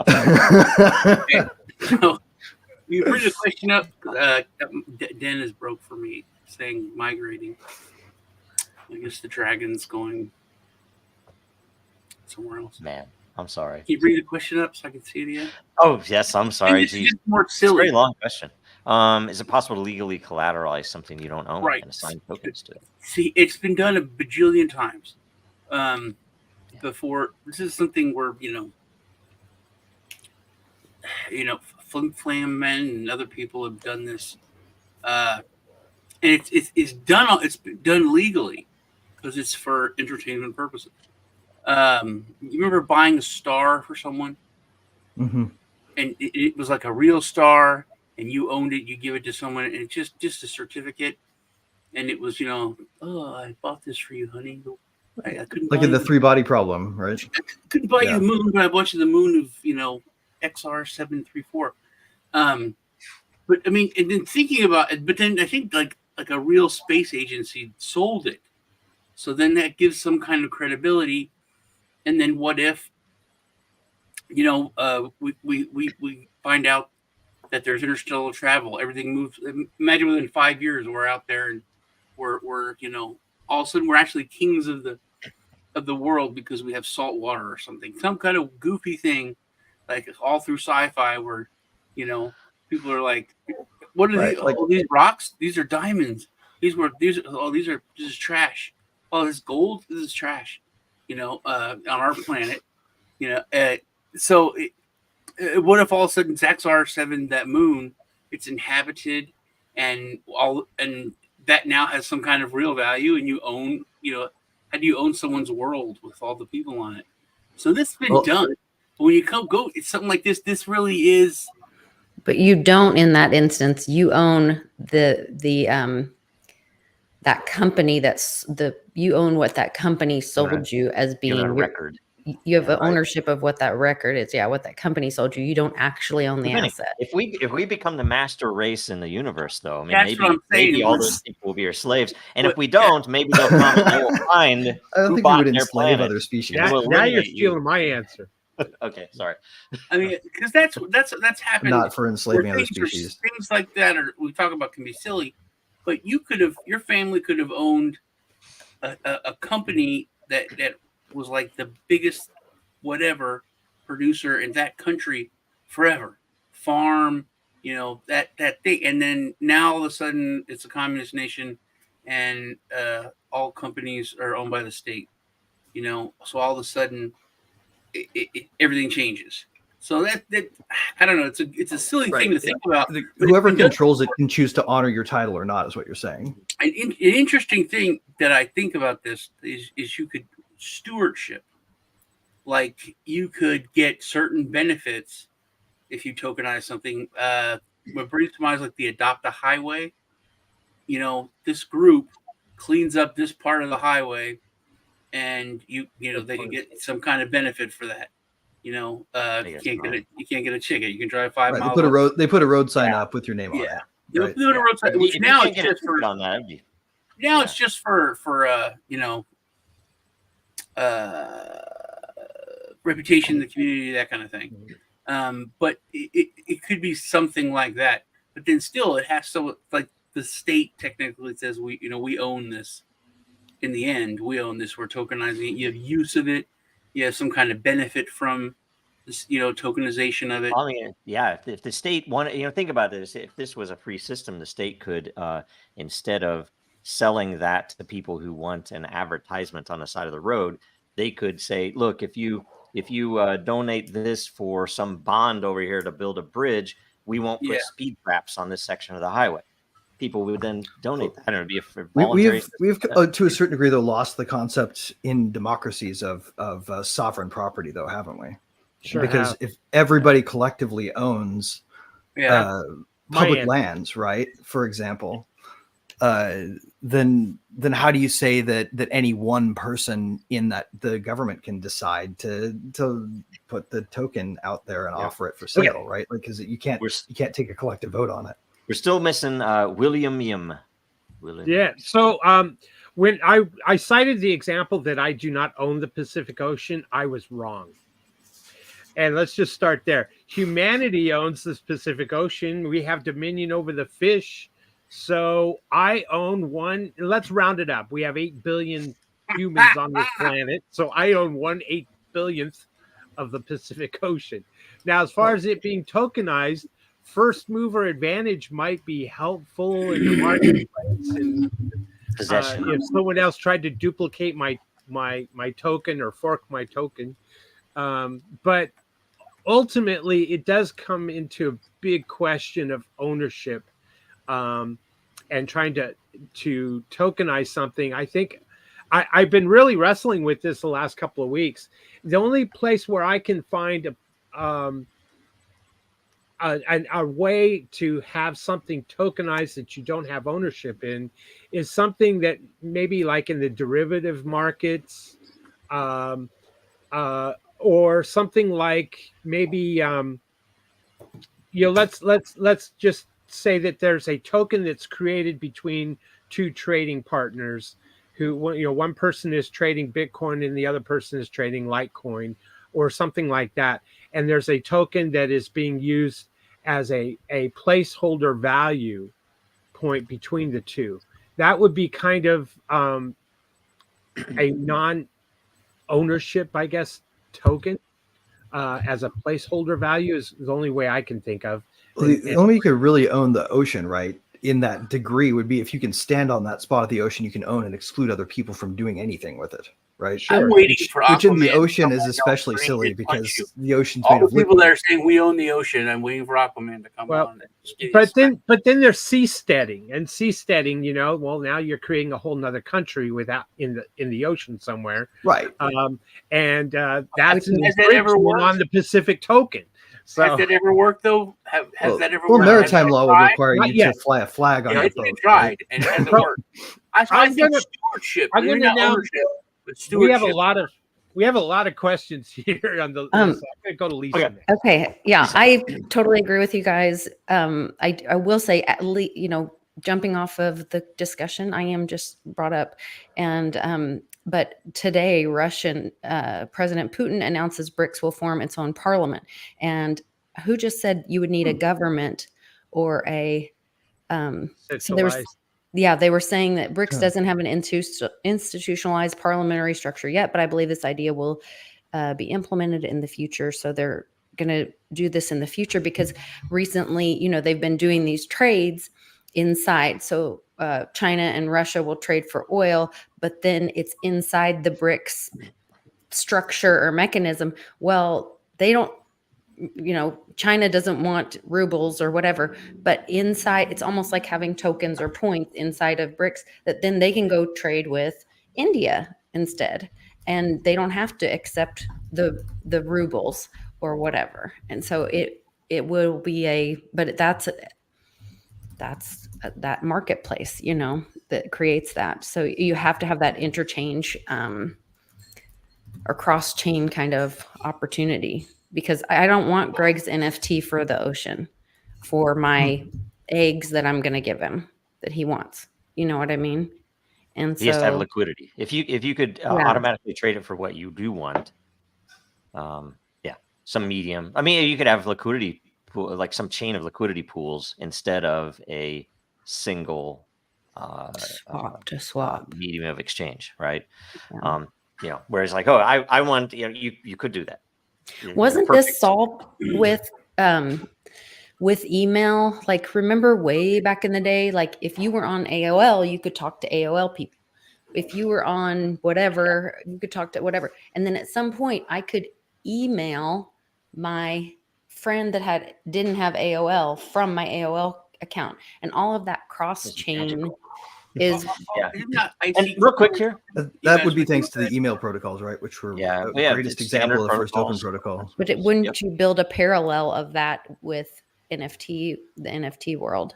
Speaker 7: Okay. So, you bring the question up. Den is broke for me, saying migrating. I guess the dragon's going somewhere else.
Speaker 2: Man, I'm sorry.
Speaker 7: Can you bring the question up so I can see it again?
Speaker 2: Oh, yes, I'm sorry.
Speaker 7: It's just more silly.
Speaker 2: It's a very long question. Is it possible to legally collateralize something you don't own and assign tokens to?
Speaker 7: See, it's been done a bajillion times before. This is something where Flim Flam Men and other people have done this, and it's done. It's done legally because it's for entertainment purposes. You remember buying a star for someone, and it was like a real star, and you owned it. You give it to someone, and it's just a certificate. And it was, oh, I bought this for you, honey. I couldn't.
Speaker 5: Like in the 3-body problem, right?
Speaker 7: I couldn't buy you the moon, but I bought you the moon of, XR734. But I mean, and then thinking about it, but then I think like a real space agency sold it, so then that gives some kind of credibility. And then what if, we find out that there's interstellar travel, everything moves. Imagine within 5 years we're out there and we're all of a sudden we're actually kings of the world because we have salt water or something, some kind of goofy thing, like all through sci-fi where people are like, what are these? Like, these rocks? These are diamonds. This is trash. Oh, this gold. This is trash. On our planet. So what if all of a sudden XR7, that moon, it's inhabited and that now has some kind of real value, and you own, How do you own someone's world with all the people on it? So this has been done. But when you go, it's something like this. This really is.
Speaker 4: But you don't in that instance. You own that company you own what that company sold you as being
Speaker 2: a record.
Speaker 4: You have ownership of what that record is. Yeah, what that company sold you. You don't actually own the asset.
Speaker 2: If we become the master race in the universe, though, I mean,
Speaker 7: That's what I'm saying.
Speaker 2: maybe all those people will be our slaves. And if we don't, maybe they'll come and they'll find
Speaker 5: I don't
Speaker 2: who
Speaker 5: think we
Speaker 2: bought
Speaker 5: would
Speaker 2: their
Speaker 5: enslave
Speaker 2: planet.
Speaker 5: other species.
Speaker 3: Now you're stealing my answer.
Speaker 2: Okay, sorry.
Speaker 7: I mean, because that's happened.
Speaker 5: Not for enslaving other
Speaker 7: things
Speaker 5: species.
Speaker 7: Things like that we talk about can be silly, but your family could have owned a company that was like the biggest whatever producer in that country forever, farm, that thing, and then now all of a sudden it's a communist nation, and all companies are owned by the state, so all of a sudden everything changes. So that I don't know. It's a silly thing to think about.
Speaker 5: Whoever controls it can choose to honor your title or not, is what you're saying.
Speaker 7: An interesting thing that I think about this is you could stewardship. Like you could get certain benefits if you tokenize something. What brings to mind is like the Adopt a Highway. This group cleans up this part of the highway, and they can get some kind of benefit for that. You can't get a ticket. You can drive 5 miles.
Speaker 5: They put a road sign up with your name on it.
Speaker 7: Right? They put a road sign, which now it's just for
Speaker 2: on that.
Speaker 7: Now it's just for reputation in the community, that kind of thing. But it could be something like that. But then still, it has to, like, the state technically says we own this. In the end, we own this. We're tokenizing it. You have use of it. You have some kind of benefit from this, tokenization of it.
Speaker 2: I mean, yeah. If the state wanted, think about this. If this was a free system, the state could, instead of selling that to people who want an advertisement on the side of the road, they could say, "Look, if you donate this for some bond over here to build a bridge, we won't put speed traps on this section of the highway." People would then donate that. It'd be a voluntary.
Speaker 5: We've to a certain degree, though, lost the concept in democracies of sovereign property, though, haven't we?
Speaker 3: Sure.
Speaker 5: Because if everybody collectively owns public lands, right? For example, then how do you say that any one person in the government can decide to put the token out there and offer it for sale, right? Like, because you can't take a collective vote on it.
Speaker 2: We're still missing William.
Speaker 3: Yeah. So when I cited the example that I do not own the Pacific Ocean, I was wrong. And let's just start there. Humanity owns the Pacific Ocean. We have dominion over the fish. So I own one. Let's round it up. We have 8 billion humans on this planet. So I own 1/8 billionth of the Pacific Ocean. Now, as far as it being tokenized, first mover advantage might be helpful in the marketplace. And if someone else tried to duplicate my token or fork my token, but ultimately it does come into a big question of ownership, and trying to tokenize something. I think I've been really wrestling with this the last couple of weeks. The only place where I can find a way to have something tokenized that you don't have ownership in is something that maybe like in the derivative markets, or something like maybe let's just say that there's a token that's created between two trading partners who, one person is trading Bitcoin and the other person is trading Litecoin or something like that, and there's a token that is being used as a placeholder value point between the two. That would be kind of a non-ownership, I guess, token as a placeholder value is the only way I can think of.
Speaker 5: Well, the only way you could really own the ocean, right, in that degree would be if you can stand on that spot of the ocean you can own and exclude other people from doing anything with it. right?
Speaker 7: I'm waiting for
Speaker 5: Which in
Speaker 7: Aquaman
Speaker 5: the
Speaker 7: to
Speaker 5: ocean
Speaker 7: come
Speaker 5: is
Speaker 7: on
Speaker 5: especially
Speaker 7: Elm
Speaker 5: silly
Speaker 7: Street and punch you.
Speaker 5: because the ocean's
Speaker 7: All
Speaker 5: made
Speaker 7: the
Speaker 5: of
Speaker 7: people that
Speaker 5: liquid.
Speaker 7: are saying we own the ocean, I'm waiting for Aquaman to come
Speaker 3: Well,
Speaker 7: on. And just give you a
Speaker 3: But
Speaker 7: smack.
Speaker 3: then there's seasteading, and seasteading, well, now you're creating a whole nother country without in the ocean somewhere,
Speaker 5: Right.
Speaker 3: and that's
Speaker 7: Has
Speaker 3: an
Speaker 7: that ever
Speaker 3: infringement
Speaker 7: worked?
Speaker 3: on the Pacific Token. So
Speaker 7: Has that ever worked though? Has that ever
Speaker 5: Well,
Speaker 7: worked?
Speaker 5: maritime law would require
Speaker 3: Not
Speaker 5: you
Speaker 3: yet.
Speaker 5: to fly a flag on
Speaker 7: Yeah,
Speaker 5: your
Speaker 7: it's
Speaker 5: boat.
Speaker 7: been tried and it hasn't worked. I
Speaker 3: I'm
Speaker 7: think
Speaker 3: gonna-
Speaker 7: stewardship.
Speaker 3: I'm
Speaker 7: Maybe
Speaker 3: gonna
Speaker 7: not
Speaker 3: now-
Speaker 7: ownership, but
Speaker 3: we have
Speaker 7: stewardship.
Speaker 3: a lot of questions here on the list. I'm gonna go to Lisa
Speaker 2: Okay.
Speaker 3: next.
Speaker 4: Okay, yeah, I totally agree with you guys. I will say, at least, jumping off of the discussion I am just brought up, and but today Russian President Putin announces BRICS will form its own parliament, and who just said you would need a government or a so there was.
Speaker 3: Centralized.
Speaker 4: Yeah, they were saying that BRICS
Speaker 5: Huh.
Speaker 4: doesn't have an institutionalized parliamentary structure yet, but I believe this idea will be implemented in the future. So they're going to do this in the future because recently, they've been doing these trades inside. So China and Russia will trade for oil, but then it's inside the BRICS structure or mechanism. Well, they don't. China doesn't want rubles or whatever, but inside it's almost like having tokens or points inside of BRICS that then they can go trade with India instead. And they don't have to accept the rubles or whatever. And so it will be but that's that marketplace, that creates that. So you have to have that interchange or cross chain kind of opportunity, because I don't want Greg's NFT for the ocean for my eggs that I'm going to give him that he wants. You know what I mean? And
Speaker 2: He has to have
Speaker 4: so,
Speaker 2: liquidity. If you could
Speaker 4: Yeah.
Speaker 2: automatically trade it for what you do want, some medium. I mean, you could have liquidity pool, like some chain of liquidity pools instead of a single
Speaker 4: swap.
Speaker 2: medium of exchange, right?
Speaker 4: Yeah.
Speaker 2: Whereas like, I want, you could do that.
Speaker 4: Wasn't
Speaker 2: Perfect.
Speaker 4: this solved with email? Like, remember way back in the day, like if you were on AOL, you could talk to AOL people. If you were on whatever, you could talk to whatever. And then at some point I could email my friend that didn't have AOL from my AOL account, and all of that cross chain is
Speaker 2: And real quick here,
Speaker 5: That would be thanks to the email protocols, right? Which were
Speaker 2: Yeah,
Speaker 5: the
Speaker 2: we have
Speaker 5: greatest
Speaker 2: standard
Speaker 5: example of the first open
Speaker 2: protocols.
Speaker 5: protocol.
Speaker 4: But wouldn't you build a parallel of that with the NFT world?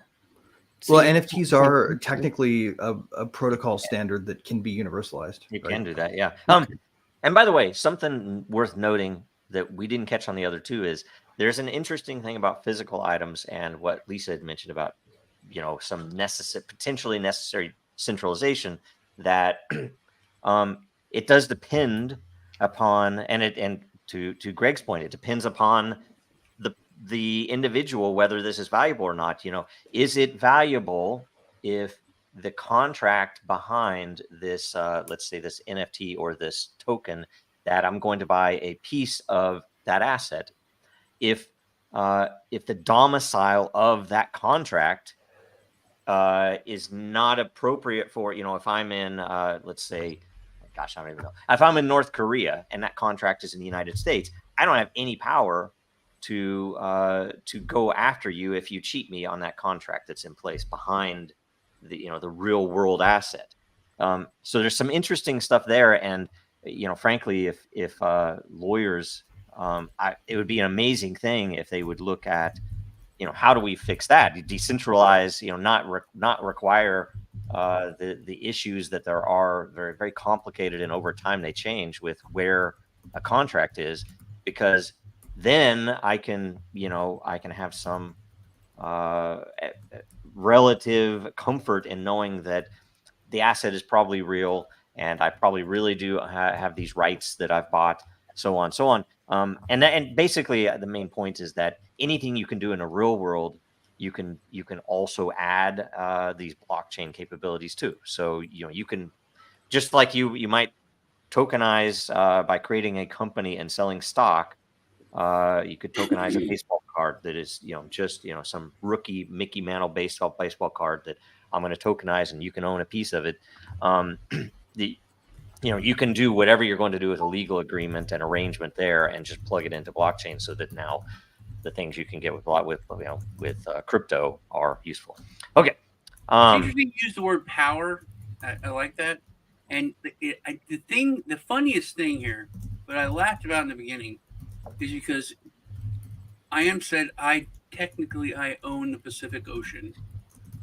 Speaker 4: So
Speaker 5: Well,
Speaker 4: you-
Speaker 5: NFTs are technically a protocol standard that can be universalized.
Speaker 2: you
Speaker 5: right?
Speaker 2: can do that, yeah. And by the way, something worth noting that we didn't catch on the other two is there's an interesting thing about physical items and what Lisa had mentioned about, some potentially necessary centralization that it does depend upon, and to Greg's point, it depends upon the individual whether this is valuable or not. Is it valuable if the contract behind this, let's say this NFT or this token, that I'm going to buy a piece of that asset, if the domicile of that contract is not appropriate for, if I'm in, let's say, gosh, I don't even know, if I'm in North Korea and that contract is in the United States, I don't have any power to go after you if you cheat me on that contract that's in place behind the real world asset. So there's some interesting stuff there, and frankly, if lawyers, it would be an amazing thing if they would look at, how do we fix that? Decentralize, not require the issues that there are, very, very complicated, and over time they change with where a contract is, because then I can have some relative comfort in knowing that the asset is probably real, and I probably really do have these rights that I've bought, so on, so on. And basically the main point is that anything you can do in a real world, you can also add these blockchain capabilities too. So you can, just like you might tokenize by creating a company and selling stock. You could tokenize a baseball card that is, just some rookie Mickey Mantle baseball card that I'm going to tokenize, and you can own a piece of it. you can do whatever you're going to do with a legal agreement and arrangement there, and just plug it into blockchain, so that now the things you can get with crypto are useful. Okay.
Speaker 7: It's interesting you use the word power. I like that. And the funniest thing here, what I laughed about in the beginning, is because I said I own the Pacific Ocean,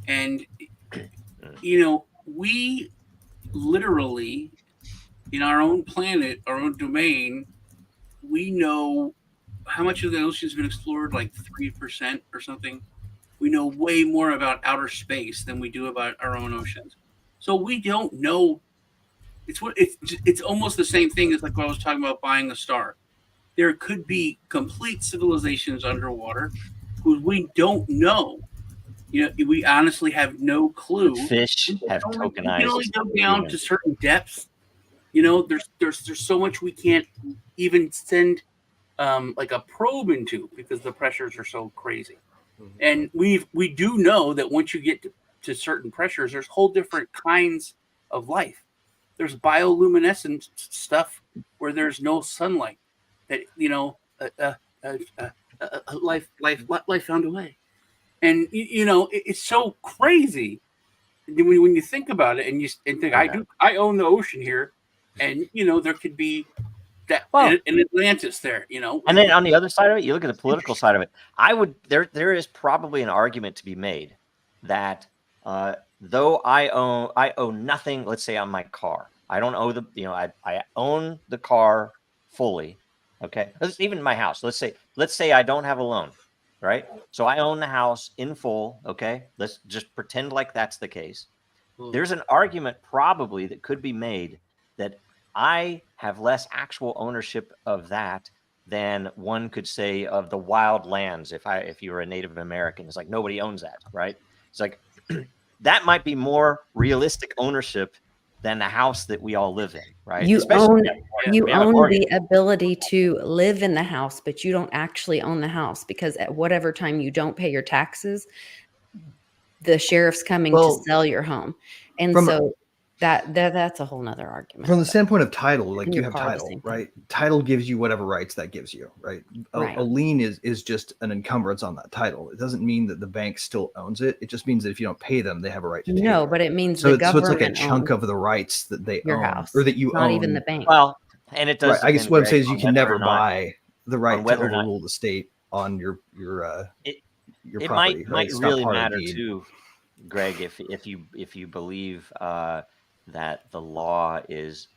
Speaker 7: and we literally, in our own planet, our own domain, we know how much of the ocean's been explored, like 3% or something. We know way more about outer space than we do about our own oceans. So we don't know. It's almost the same thing as like what I was talking about buying a star. There could be complete civilizations underwater who we don't know. We honestly have no clue.
Speaker 2: Fish have
Speaker 7: We can only
Speaker 2: tokenized.
Speaker 7: go down to certain depths. There's so much we can't even send like a probe into, because the pressures are so crazy. And we do know that once you get to certain pressures, there's whole different kinds of life. There's bioluminescent stuff where there's no sunlight. That life found a way. And it's so crazy when you think about it, and you think I own the ocean here, and there could be that in Atlantis there,
Speaker 2: And then on the other side of it, you look at the political side of it. There is probably an argument to be made that though I own nothing, let's say on my car, I don't owe I own the car fully. Okay, even my house. Let's say I don't have a loan, right? So I own the house in full. Okay, let's just pretend like that's the case. There's an argument probably that could be made that I have less actual ownership of that than one could say of the wild lands. If you were a Native American, it's like nobody owns that, right? It's like that might be more realistic ownership than the house that we all live in, right?
Speaker 4: You own
Speaker 2: mortgage.
Speaker 4: the ability to live in the house, but you don't actually own the house, because at whatever time you don't pay your taxes, the sheriff's coming to sell your home. And so that's a whole nother argument.
Speaker 5: From the standpoint of title, like you have
Speaker 4: car, the
Speaker 5: title,
Speaker 4: same
Speaker 5: right? Title gives you whatever rights that gives you, right? A lien is just an encumbrance on that title. It doesn't mean that the bank still owns it. It just means that if you don't pay them, they have a right to take it.
Speaker 4: But it means
Speaker 5: so
Speaker 4: the government
Speaker 5: it's like a chunk of the rights that they
Speaker 4: your
Speaker 5: own,
Speaker 4: house,
Speaker 5: or that you
Speaker 4: not
Speaker 5: own.
Speaker 4: even the bank.
Speaker 2: Well, and it does.
Speaker 5: Right. I guess what I'm saying is you
Speaker 2: on
Speaker 5: can
Speaker 2: whether
Speaker 5: never
Speaker 2: or not-
Speaker 5: buy the right
Speaker 2: on
Speaker 5: to
Speaker 2: whether or not-
Speaker 5: overrule the state on your
Speaker 2: It
Speaker 5: property.
Speaker 2: might
Speaker 5: It's not
Speaker 2: really
Speaker 5: part of the
Speaker 2: matter
Speaker 5: deed.
Speaker 2: too, Greg, if you believe that the law is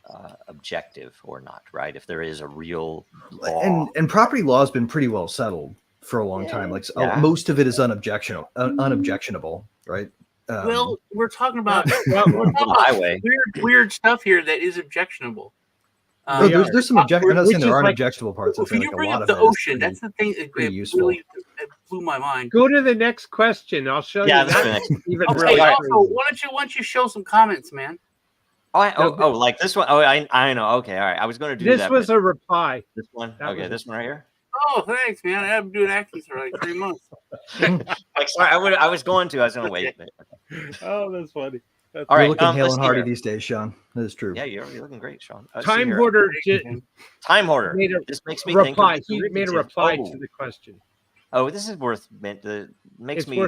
Speaker 2: objective or not, right? If there is a real law.
Speaker 5: And property law has been pretty well settled for a long time. Like most of it is unobjectionable, right?
Speaker 7: Well, we're talking about
Speaker 2: highway.
Speaker 7: weird stuff here that is objectionable.
Speaker 5: There's some objectionable. I'm not saying there aren't
Speaker 3: like,
Speaker 5: objectionable parts.
Speaker 7: If you bring
Speaker 5: a lot
Speaker 7: up the
Speaker 5: of it is
Speaker 7: ocean, that's the thing that
Speaker 5: useful.
Speaker 7: really blew my mind.
Speaker 3: Go to the next question. I'll show you.
Speaker 2: That's the
Speaker 3: That's
Speaker 2: next.
Speaker 3: even
Speaker 7: Okay,
Speaker 3: really
Speaker 7: also,
Speaker 3: crazy.
Speaker 7: why don't you show some comments, man?
Speaker 2: Like this one. Oh, I know. Okay, all right. I was going to do
Speaker 3: This
Speaker 2: that.
Speaker 3: was a reply.
Speaker 2: This one.
Speaker 3: That
Speaker 2: Okay,
Speaker 3: was
Speaker 2: this one right here.
Speaker 7: Oh, thanks, man. I haven't been doing acting for like 3 months.
Speaker 2: Like, sorry, I was going to wait.
Speaker 3: Oh, that's funny.
Speaker 2: All
Speaker 5: You're
Speaker 2: right,
Speaker 5: looking hale
Speaker 2: let's
Speaker 5: and
Speaker 2: see
Speaker 5: hardy
Speaker 2: here.
Speaker 5: these days, Sean. That is true.
Speaker 2: Yeah, you're looking great, Sean.
Speaker 3: Time Hoarder
Speaker 2: Time Hoarder.
Speaker 3: made a
Speaker 2: This makes me
Speaker 3: reply.
Speaker 2: think.
Speaker 3: He made a reply to the question.
Speaker 2: Oh, this is makes me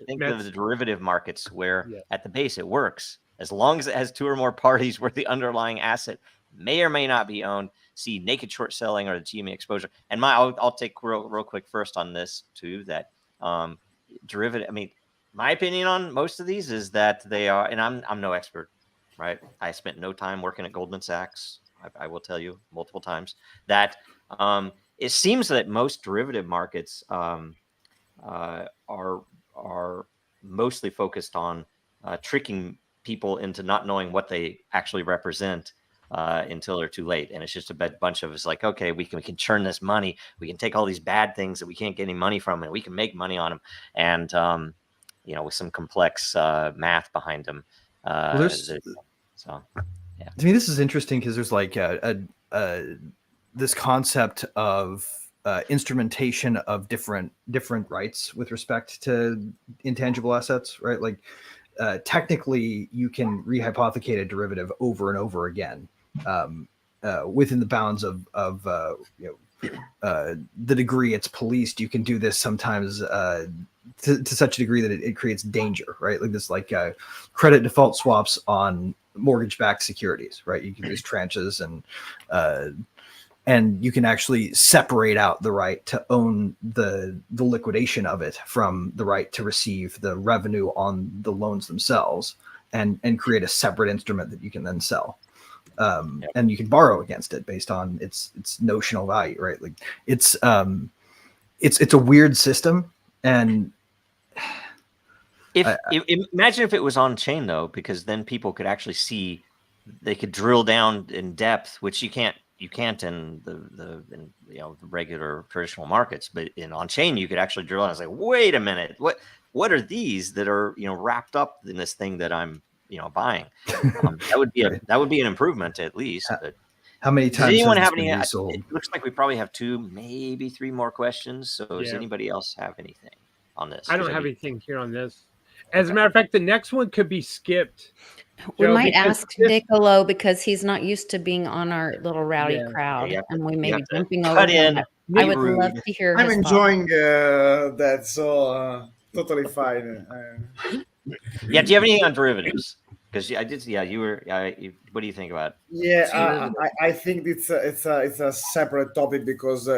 Speaker 2: think of the derivative markets where at the base it works. As long as it has two or more parties where the underlying asset may or may not be owned. See naked short selling or the GME exposure. And I'll take real quick first on this too, that derivative. I mean, my opinion on most of these is that they are, and I'm no expert, right? I spent no time working at Goldman Sachs. I will tell you multiple times that it seems that most derivative markets are mostly focused on tricking people into not knowing what they actually represent until they're too late. And it's just a bunch of us like, okay, we can churn this money. We can take all these bad things that we can't get any money from, and we can make money on them. And with some complex math behind them.
Speaker 5: To me, this is interesting because there's like this concept of instrumentation of different rights with respect to intangible assets, right? Like technically, you can rehypothecate a derivative over and over again. within the bounds of the degree it's policed. You can do this sometimes to such a degree that it creates danger, right? Like this, like credit default swaps on mortgage-backed securities, right? You can use tranches and you can actually separate out the right to own the liquidation of it from the right to receive the revenue on the loans themselves, and create a separate instrument that you can then sell. And you can borrow against it based on its notional value, right? Like it's a weird system. And
Speaker 2: imagine if it was on chain though, because then people could actually see, they could drill down in depth, which you can't in the regular traditional markets, but on chain you could actually drill down and say, wait a minute, what are these that are wrapped up in this thing that I'm buying? That would be an improvement at least. But
Speaker 5: how many times
Speaker 2: does anyone
Speaker 5: has
Speaker 2: have
Speaker 5: this
Speaker 2: any?
Speaker 5: been resold?
Speaker 2: It looks like we probably have 2, maybe 3 more questions. So does anybody else have anything on this?
Speaker 3: I don't have anything here on this. As a matter of fact, the next one could be skipped.
Speaker 4: We
Speaker 3: Joe,
Speaker 4: might
Speaker 3: because
Speaker 4: ask Niccolo because he's not used to being on our little rowdy crowd, and we may be jumping over him. I would love to hear.
Speaker 6: I'm
Speaker 4: his
Speaker 6: enjoying that, so totally fine.
Speaker 2: Yeah. Do you have anything on derivatives? Because I did. Yeah, you were. What do you think about it?
Speaker 6: Yeah, I think it's a separate topic because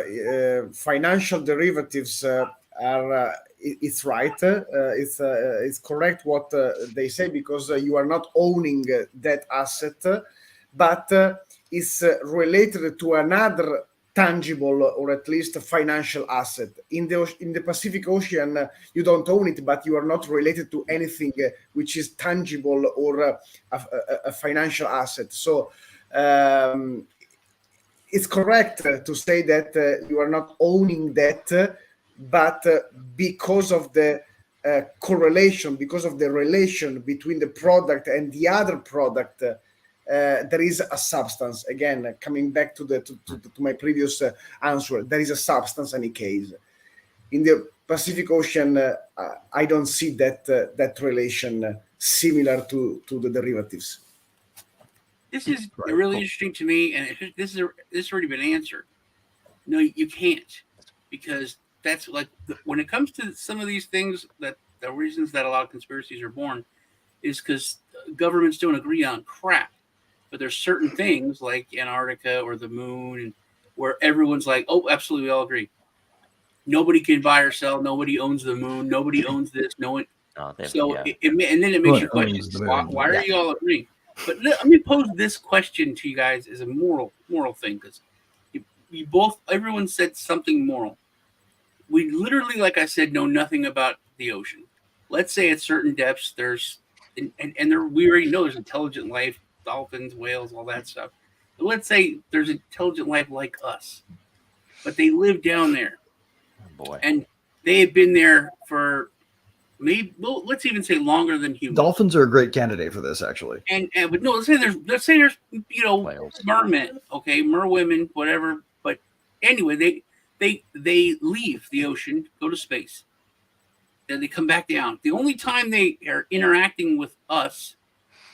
Speaker 6: financial derivatives are. It's right. It's correct what they say, because you are not owning that asset, but it's related to another tangible or at least a financial asset. In the Pacific Ocean, you don't own it, but you are not related to anything which is tangible or a financial asset. So it's correct to say that you are not owning that, but because of the correlation, because of the relation between the product and the other product, there is a substance. Again, coming back to my previous answer, there is a substance in any case. In the Pacific Ocean, I don't see that relation similar to the derivatives.
Speaker 7: This is really interesting to me, and this has already been answered. No, you can't, because that's like when it comes to some of these things, that the reasons that a lot of conspiracies are born is because governments don't agree on crap. But there's certain things like Antarctica or the moon, and where everyone's like, oh, absolutely, we all agree. Nobody can buy or sell. Nobody owns the moon. Nobody owns this. No one. And then it makes you question, why are you all agreeing? But let me pose this question to you guys as a moral thing, because you both, everyone said something moral. We literally, like I said, know nothing about the ocean. Let's say at certain depths there's, and we already know there's intelligent life, dolphins, whales, all that stuff. But let's say there's intelligent life like us, but they live down there.
Speaker 2: Oh boy. And
Speaker 7: they have been there for maybe, well, let's even say longer than humans.
Speaker 5: Dolphins are a great candidate for this, actually.
Speaker 7: But no, let's say there's whales. Mermen, okay, merwomen, whatever. But anyway, they leave the ocean, go to space. Then they come back down. The only time they are interacting with us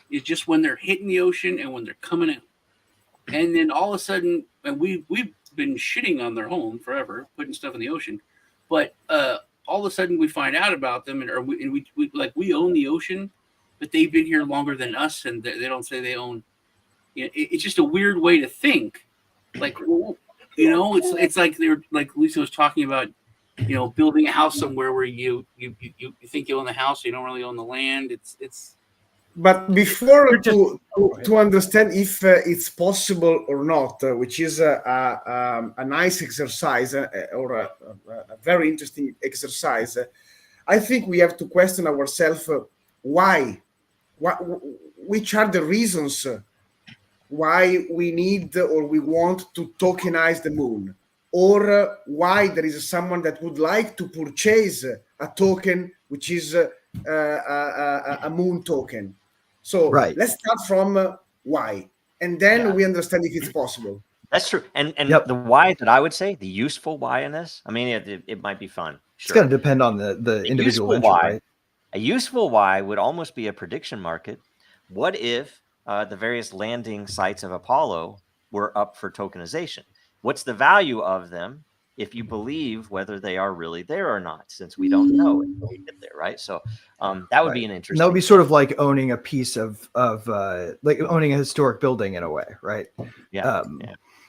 Speaker 7: is just when they're hitting the ocean and when they're coming out. And then all of a sudden, and we've been shitting on their home forever, putting stuff in the ocean. But all of a sudden we find out about them, and we own the ocean, but they've been here longer than us, and they don't say they own. It's just a weird way to think. Like, it's like they're like Lisa was talking about, building a house somewhere where you think you own the house, you don't really own the land. It's.
Speaker 6: But before to understand if it's possible or not, which is a nice exercise or a very interesting exercise, I think we have to question ourselves why, which are the reasons why we need or we want to tokenize the moon, or why there is someone that would like to purchase a token which is a moon token. So let's start from why, and then we understand if it's possible.
Speaker 2: That's true. And the why that I would say, the useful why in this, I mean, it might be fun. Sure.
Speaker 5: It's going to depend on the individual venture, right?
Speaker 2: A useful why would almost be a prediction market. What if the various landing sites of Apollo were up for tokenization. What's the value of them if you believe whether they are really there or not, since we don't know until we get there, right? So that would be an
Speaker 5: And
Speaker 2: interesting.
Speaker 5: that would be sort of like owning a piece of like owning a historic building in a way, right?
Speaker 2: Yeah.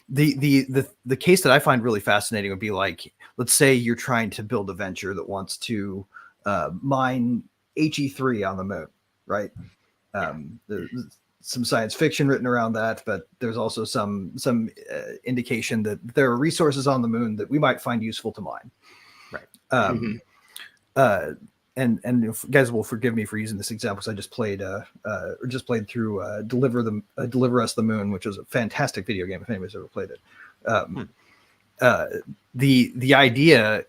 Speaker 5: The case that I find really fascinating would be like, let's say you're trying to build a venture that wants to mine HE3 on the moon, right? There's some science fiction written around that, but there's also some indication that there are resources on the moon that we might find useful to mine.
Speaker 2: Right.
Speaker 5: And if you guys will forgive me for using this example, because I just played through Deliver Us the Moon, which was a fantastic video game if anybody's ever played it. The idea,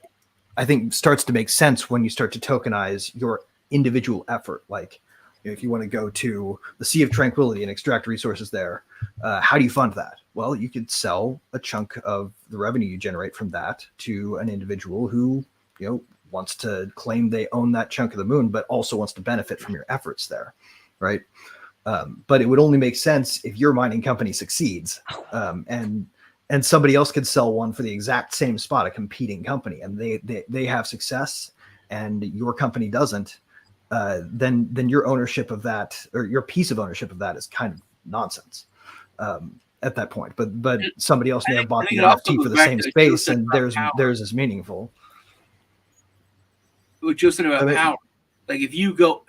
Speaker 5: I think, starts to make sense when you start to tokenize your individual effort. Like, if you want to go to the Sea of Tranquility and extract resources there, how do you fund that? Well, you could sell a chunk of the revenue you generate from that to an individual who, wants to claim they own that chunk of the moon, but also wants to benefit from your efforts there, right? But it would only make sense if your mining company succeeds, and somebody else could sell one for the exact same spot, a competing company, and they have success, and your company doesn't. Then your ownership of that, or your piece of ownership of that, is kind of nonsense at that point. But somebody else may have bought the NFT for the same space, and theirs is meaningful.
Speaker 7: What Joe said about power, like if you go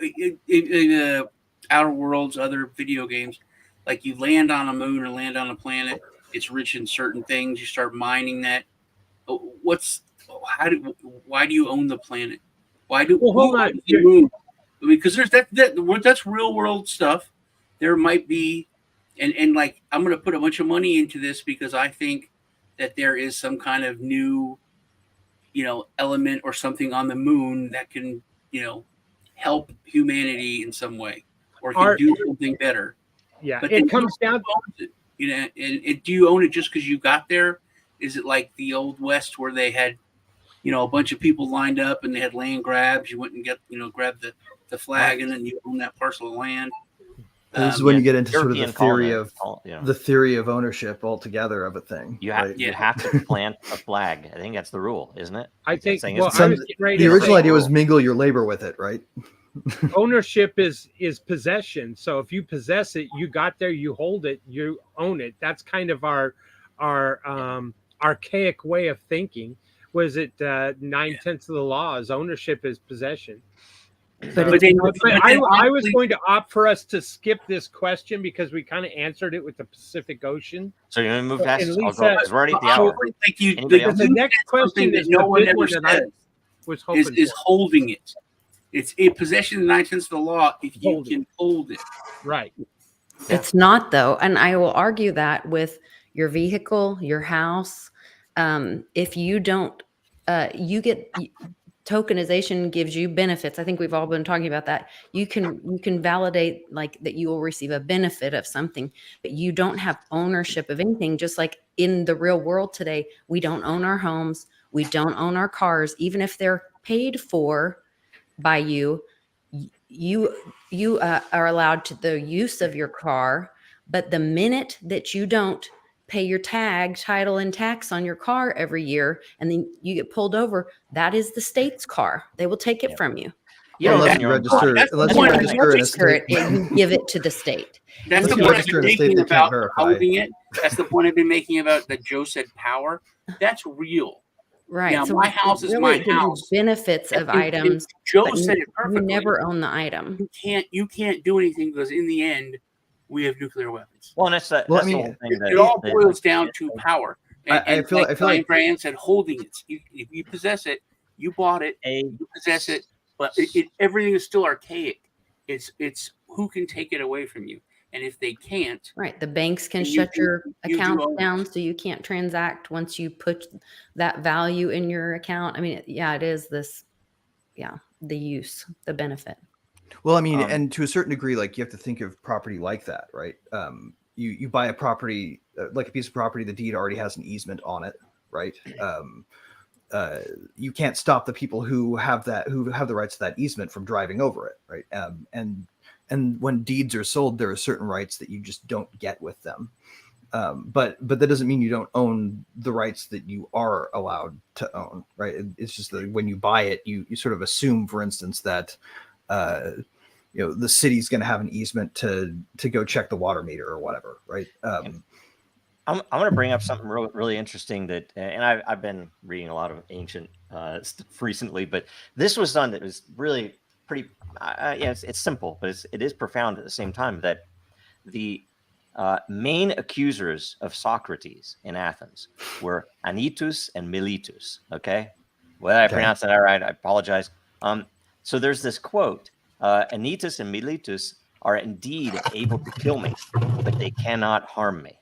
Speaker 7: in Outer Worlds, other video games, like you land on a moon or land on a planet, it's rich in certain things. You start mining that. Why do you own the planet? Why do
Speaker 3: hold on.
Speaker 7: The moon? Because there's that's real world stuff. There might be, and like I'm going to put a bunch of money into this because I think that there is some kind of new, element or something on the moon that can, help humanity in some way or can do something better.
Speaker 3: Yeah,
Speaker 7: but
Speaker 3: it comes down.
Speaker 7: And do you own it just because you got there? Is it like the old West where they had, a bunch of people lined up and they had land grabs? You went and grab the flag and then you own that parcel of land.
Speaker 5: This is when you get into sort of
Speaker 2: the
Speaker 5: theory of ownership altogether of a thing.
Speaker 2: You have to plant a flag. I think that's the rule, isn't it?
Speaker 3: I think
Speaker 5: the original idea was mingle your labor with it, right?
Speaker 3: Ownership is possession. So if you possess it, you got there, you hold it, you own it. That's kind of our archaic way of thinking. Was it 9/10 of the law? Is ownership is possession. But I was going to opt for us to skip this question because we kind of answered it with the Pacific Ocean.
Speaker 2: So you're going to move past it? Because we're already at the hour.
Speaker 3: The next question is
Speaker 7: no one ever
Speaker 3: is
Speaker 7: holding it. It's a possession of 9/10 of the law if you can hold it.
Speaker 3: Right.
Speaker 4: It's not, though. And I will argue that with your vehicle, your house. If you don't, you get... Tokenization gives you benefits. I think we've all been talking about that. You can validate like that you will receive a benefit of something, but you don't have ownership of anything. Just like in the real world today, we don't own our homes. We don't own our cars, even if they're paid for by you. You are allowed to the use of your car, but the minute that you don't pay your tag, title, and tax on your car every year, and then you get pulled over, that is the state's car. They will take it from you.
Speaker 5: Unless you register
Speaker 4: it, you give it to the state.
Speaker 7: That's the point I've been making about holding it. That's the point I've been making about that Joe said power. That's real.
Speaker 4: Right.
Speaker 7: Now,
Speaker 4: so
Speaker 7: my house is my house.
Speaker 4: Benefits of items.
Speaker 7: Joe said it perfectly.
Speaker 4: You never own the item.
Speaker 7: You can't do anything because in the end, we have nuclear weapons.
Speaker 2: Well, that's the whole thing.
Speaker 7: It all boils down to power.
Speaker 5: I feel like
Speaker 7: Brian said, holding it. If you possess it, you bought it, you possess it, but everything is still archaic. It's who can take it away from you, and if they can't,
Speaker 4: right? The banks can shut your account down, so you can't transact once you put that value in your account. I mean, it is this, the use, the benefit.
Speaker 5: Well, I mean, and to a certain degree, like you have to think of property like that, right? You buy a property, like a piece of property, the deed already has an easement on it, right? You can't stop the people who have the rights to that easement from driving over it, right? And And when deeds are sold, there are certain rights that you just don't get with them. But that doesn't mean you don't own the rights that you are allowed to own, right? It's just that when you buy it, you sort of assume, for instance, that the city's going to have an easement to go check the water meter or whatever, right?
Speaker 2: I'm going to bring up something really interesting that, and I've been reading a lot of ancient stuff recently, but this was done that was really pretty. It's simple, but it is profound at the same time. That the main accusers of Socrates in Athens were Anytus and Miletus. Okay, well, I pronounced that all right. I apologize. So there's this quote: Anytus and Miletus are indeed able to kill me, but they cannot harm me.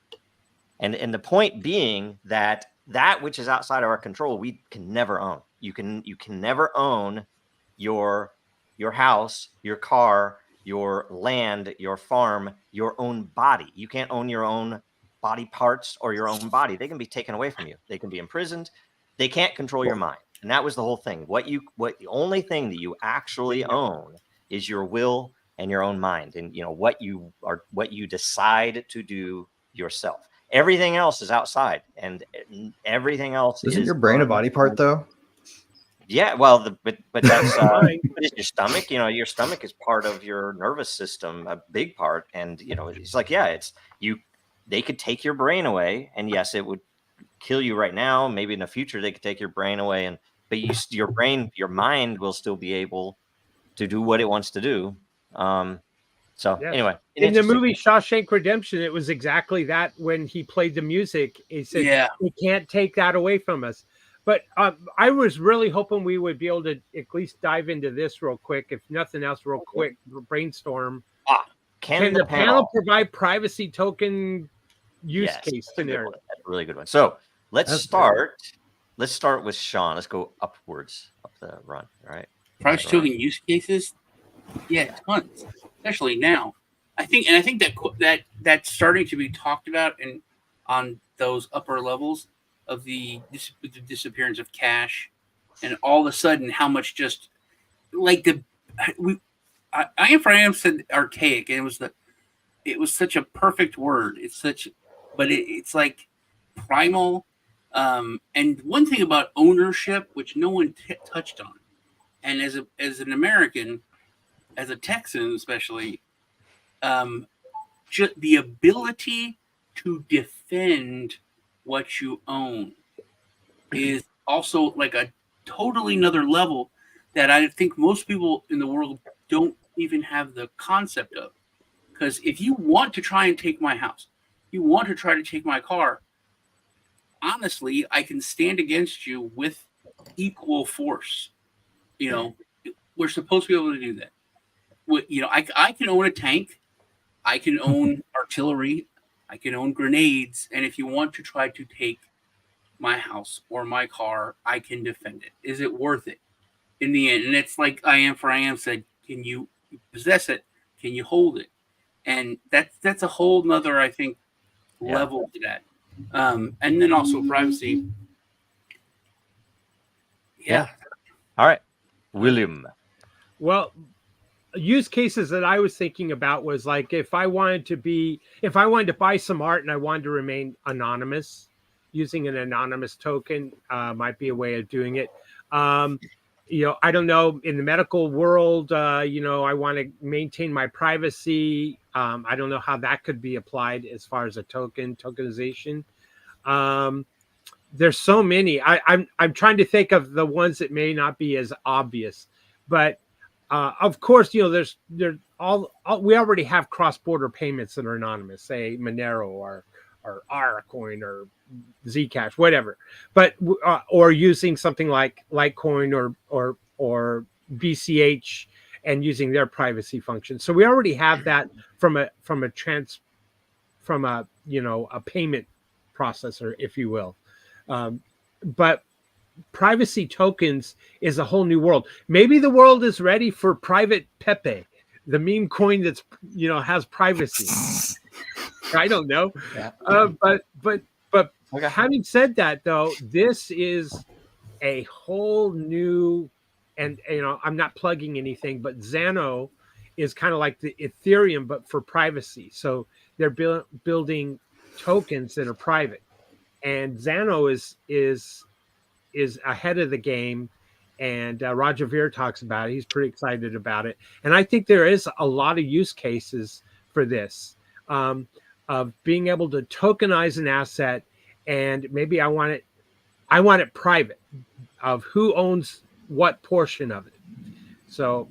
Speaker 2: And the point being that which is outside of our control, we can never own. You can never own your house, your car, your land, your farm, your own body. You can't own your own body parts or your own body. They can be taken away from you. They can be imprisoned. They can't control your mind. And that was the whole thing. The only thing that you actually own is your will and your own mind, and what you decide to do yourself. Everything else is outside, and everything else
Speaker 5: isn't your brain a body part, though?
Speaker 2: Yeah, well, but that's it's your stomach. Your stomach is part of your nervous system, a big part, and it's like they could take your brain away, and yes, it would kill you right now. Maybe in the future they could take your brain away, but your mind will still be able to do what it wants to do. Anyway,
Speaker 3: in the movie Shawshank Redemption, it was exactly that. When he played the music, he said, "We can't take that away from us." But I was really hoping we would be able to at least dive into this real quick, if nothing else, real quick, brainstorm. Can the panel provide privacy token use case scenario?
Speaker 2: That's a really good one. So let's start. Let's start with Sean. Let's go upwards up the run. All right.
Speaker 7: Privacy token use cases. Yeah, tons, especially now. I think that that's starting to be talked about on those upper levels of the disappearance of cash, and all of a sudden how much just like I am said archaic, and it was such a perfect word. It's like primal. And one thing about ownership, which no one touched on, and as an American, as a Texan especially, just the ability to defend what you own is also like a totally another level that I think most people in the world don't even have the concept of. Because if you want to try and take my house, you want to try to take my car, honestly, I can stand against you with equal force. We're supposed to be able to do that. I can own a tank, I can own artillery, I can own grenades, and if you want to try to take my house or my car, I can defend it. Is it worth it in the end? And it's like I am said, can you possess it? Can you hold it? And that's a whole nother, I think, level to that. And then also privacy. Yeah.
Speaker 2: All right. William.
Speaker 3: Well, use cases that I was thinking about was like if I wanted to buy some art and I wanted to remain anonymous, using an anonymous token might be a way of doing it. I don't know, in the medical world, I want to maintain my privacy. I don't know how that could be applied as far as a tokenization. There's so many. I'm trying to think of the ones that may not be as obvious, but of course, there's all we already have cross-border payments that are anonymous, say Monero or Aracoin or Zcash, whatever. But or using something like Litecoin or BCH and using their privacy function. So we already have that from a payment processor, if you will. But privacy tokens is a whole new world. Maybe the world is ready for private Pepe, the meme coin that's has privacy. I don't know.
Speaker 2: Yeah.
Speaker 3: But
Speaker 2: Okay.
Speaker 3: Having said that, though, this is a whole new, and I'm not plugging anything, but Xano is kind of like the Ethereum, but for privacy. So they're building tokens that are private, and Xano is ahead of the game. And Roger Ver talks about it. He's pretty excited about it, and I think there is a lot of use cases for this, of being able to tokenize an asset, and maybe I want it private, of who owns what portion of it. So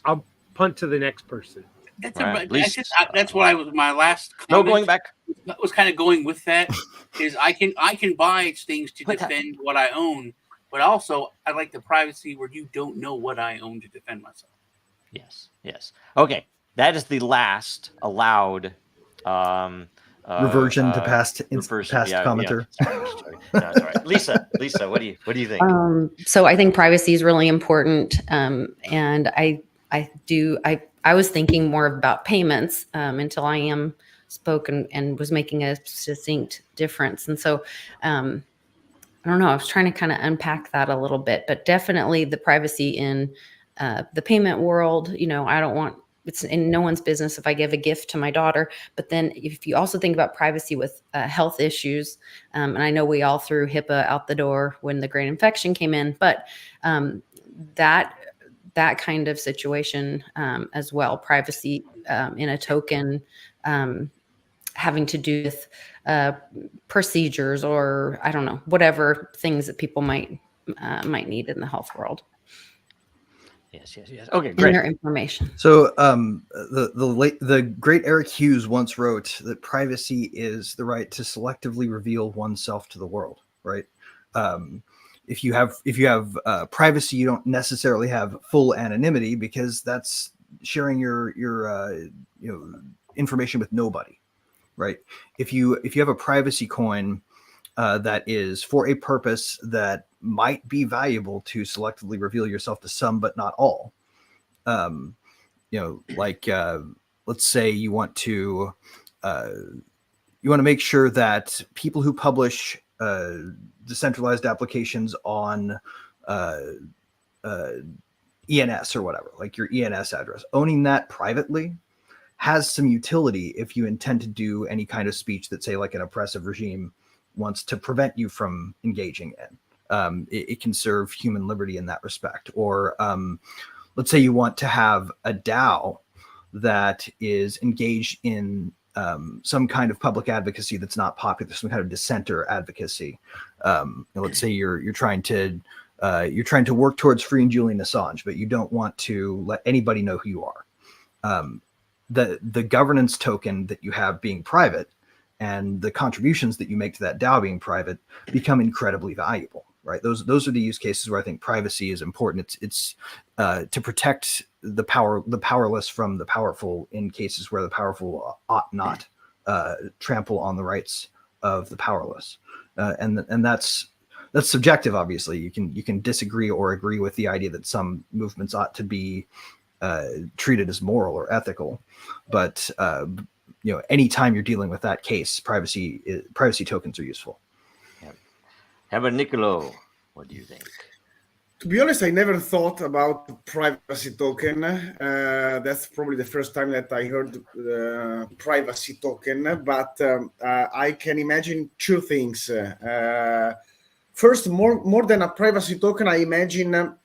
Speaker 3: I'll punt to the next person.
Speaker 7: That's
Speaker 2: Right.
Speaker 7: that's what I was. My last
Speaker 2: No,
Speaker 7: comment
Speaker 2: going back.
Speaker 7: was kind of going with that. Is I can buy things to
Speaker 2: Put that-
Speaker 7: defend what I own, but also I like the privacy where you don't know what I own to defend myself.
Speaker 2: Yes. Yes. Okay. That is the last allowed
Speaker 5: Reversion to past commenter.
Speaker 2: Yeah. Sorry. No, it's all right. Lisa, what do you think?
Speaker 4: So I think privacy is really important, and I was thinking more about payments until I am spoken and was making a succinct difference. And so I don't know. I was trying to kind of unpack that a little bit, but definitely the privacy in the payment world. I don't want. It's in no one's business if I give a gift to my daughter. But then if you also think about privacy with health issues, and I know we all threw HIPAA out the door when the great infection came in, but that kind of situation as well, privacy in a token having to do with procedures, or I don't know, whatever things that people might need in the health world.
Speaker 2: Yes. Okay,
Speaker 4: And
Speaker 2: great.
Speaker 4: their information.
Speaker 5: So the great Eric Hughes once wrote that privacy is the right to selectively reveal oneself to the world, right? If you have privacy, you don't necessarily have full anonymity, because that's sharing your information with nobody, right? If you have a privacy coin that is for a purpose that might be valuable to selectively reveal yourself to some, but not all. Let's say you want to make sure that people who publish decentralized applications on ENS or whatever, like your ENS address, owning that privately has some utility if you intend to do any kind of speech that, say, like an oppressive regime wants to prevent you from engaging in. It can serve human liberty in that respect. Or let's say you want to have a DAO that is engaged in some kind of public advocacy that's not popular, some kind of dissenter advocacy. Let's say you're trying to work towards freeing Julian Assange, but you don't want to let anybody know who you are. The governance token that you have being private and the contributions that you make to that DAO being private become incredibly valuable, right? Those are the use cases where I think privacy is important. It's to protect the powerless from the powerful in cases where the powerful ought not trample on the rights of the powerless. And that's subjective. Obviously, you can disagree or agree with the idea that some movements ought to be treated as moral or ethical, but anytime you're dealing with that case, privacy tokens are useful.
Speaker 2: Yeah. How about Nicolo? What do you think?
Speaker 6: To be honest, I never thought about the privacy token. That's probably the first time that I heard privacy token, but I can imagine two things. First, more than a privacy token, I imagine a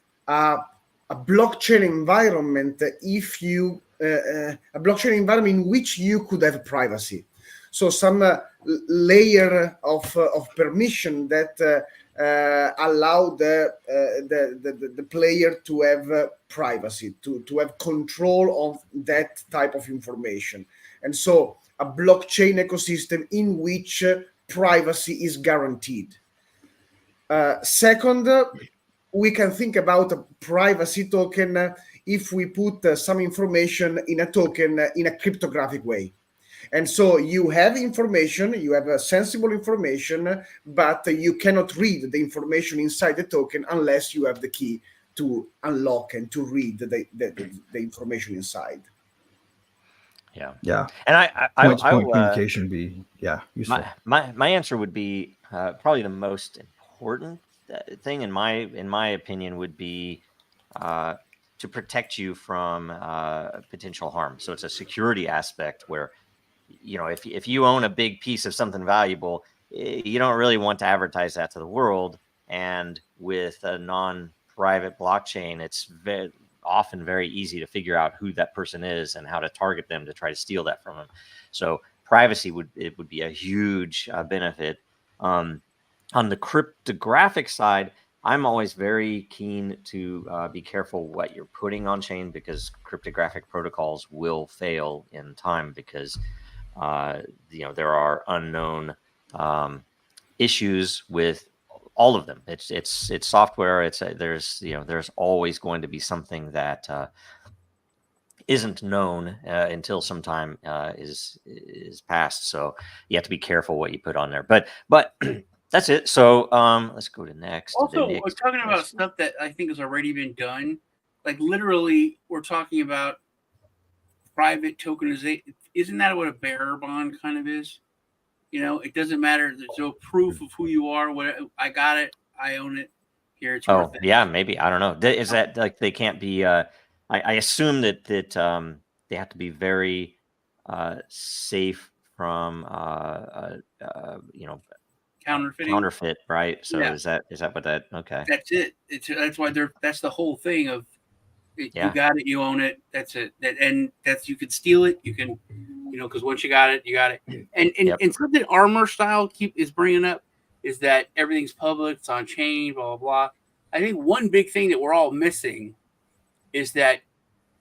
Speaker 6: blockchain environment. If you a blockchain environment in which you could have privacy, so some layer of permission that allow the player to have privacy, to have control of that type of information, and so a blockchain ecosystem in which privacy is guaranteed. Second, we can think about a privacy token if we put some information in a token in a cryptographic way. And so you have information, you have sensible information, but you cannot read the information inside the token unless you have the key to unlock and to read the information inside.
Speaker 5: Yeah.
Speaker 2: And I
Speaker 5: point communication be useful.
Speaker 2: My answer would be probably the most important thing in my opinion would be to protect you from potential harm. So it's a security aspect where, if you own a big piece of something valuable, you don't really want to advertise that to the world. And with a non-private blockchain, it's often very easy to figure out who that person is and how to target them to try to steal that from them. So privacy would be a huge benefit. On the cryptographic side, I'm always very keen to be careful what you're putting on chain, because cryptographic protocols will fail in time, because there are unknown issues with all of them. It's software. There's always going to be something that isn't known until some time is passed. So you have to be careful what you put on there. But that's it. So let's go to next.
Speaker 7: Also, we're talking about stuff that I think has already been done. Like literally, we're talking about private tokenization. Isn't that what a bearer bond kind of is? It doesn't matter. There's no proof of who you are. What I got it. I own it. Here it's worth it.
Speaker 2: Yeah, maybe. I don't know. Is that like they can't be? I assume that they have to be very safe from counterfeit, right? So yeah. Is that what that? Okay.
Speaker 7: That's it. That's why that's the whole thing of you got it, you own it. That's it. You can steal it. You can, because once you got it, you got it. And something Armor Style is bringing up is that everything's public, it's on chain, blah blah blah. I think one big thing that we're all missing is that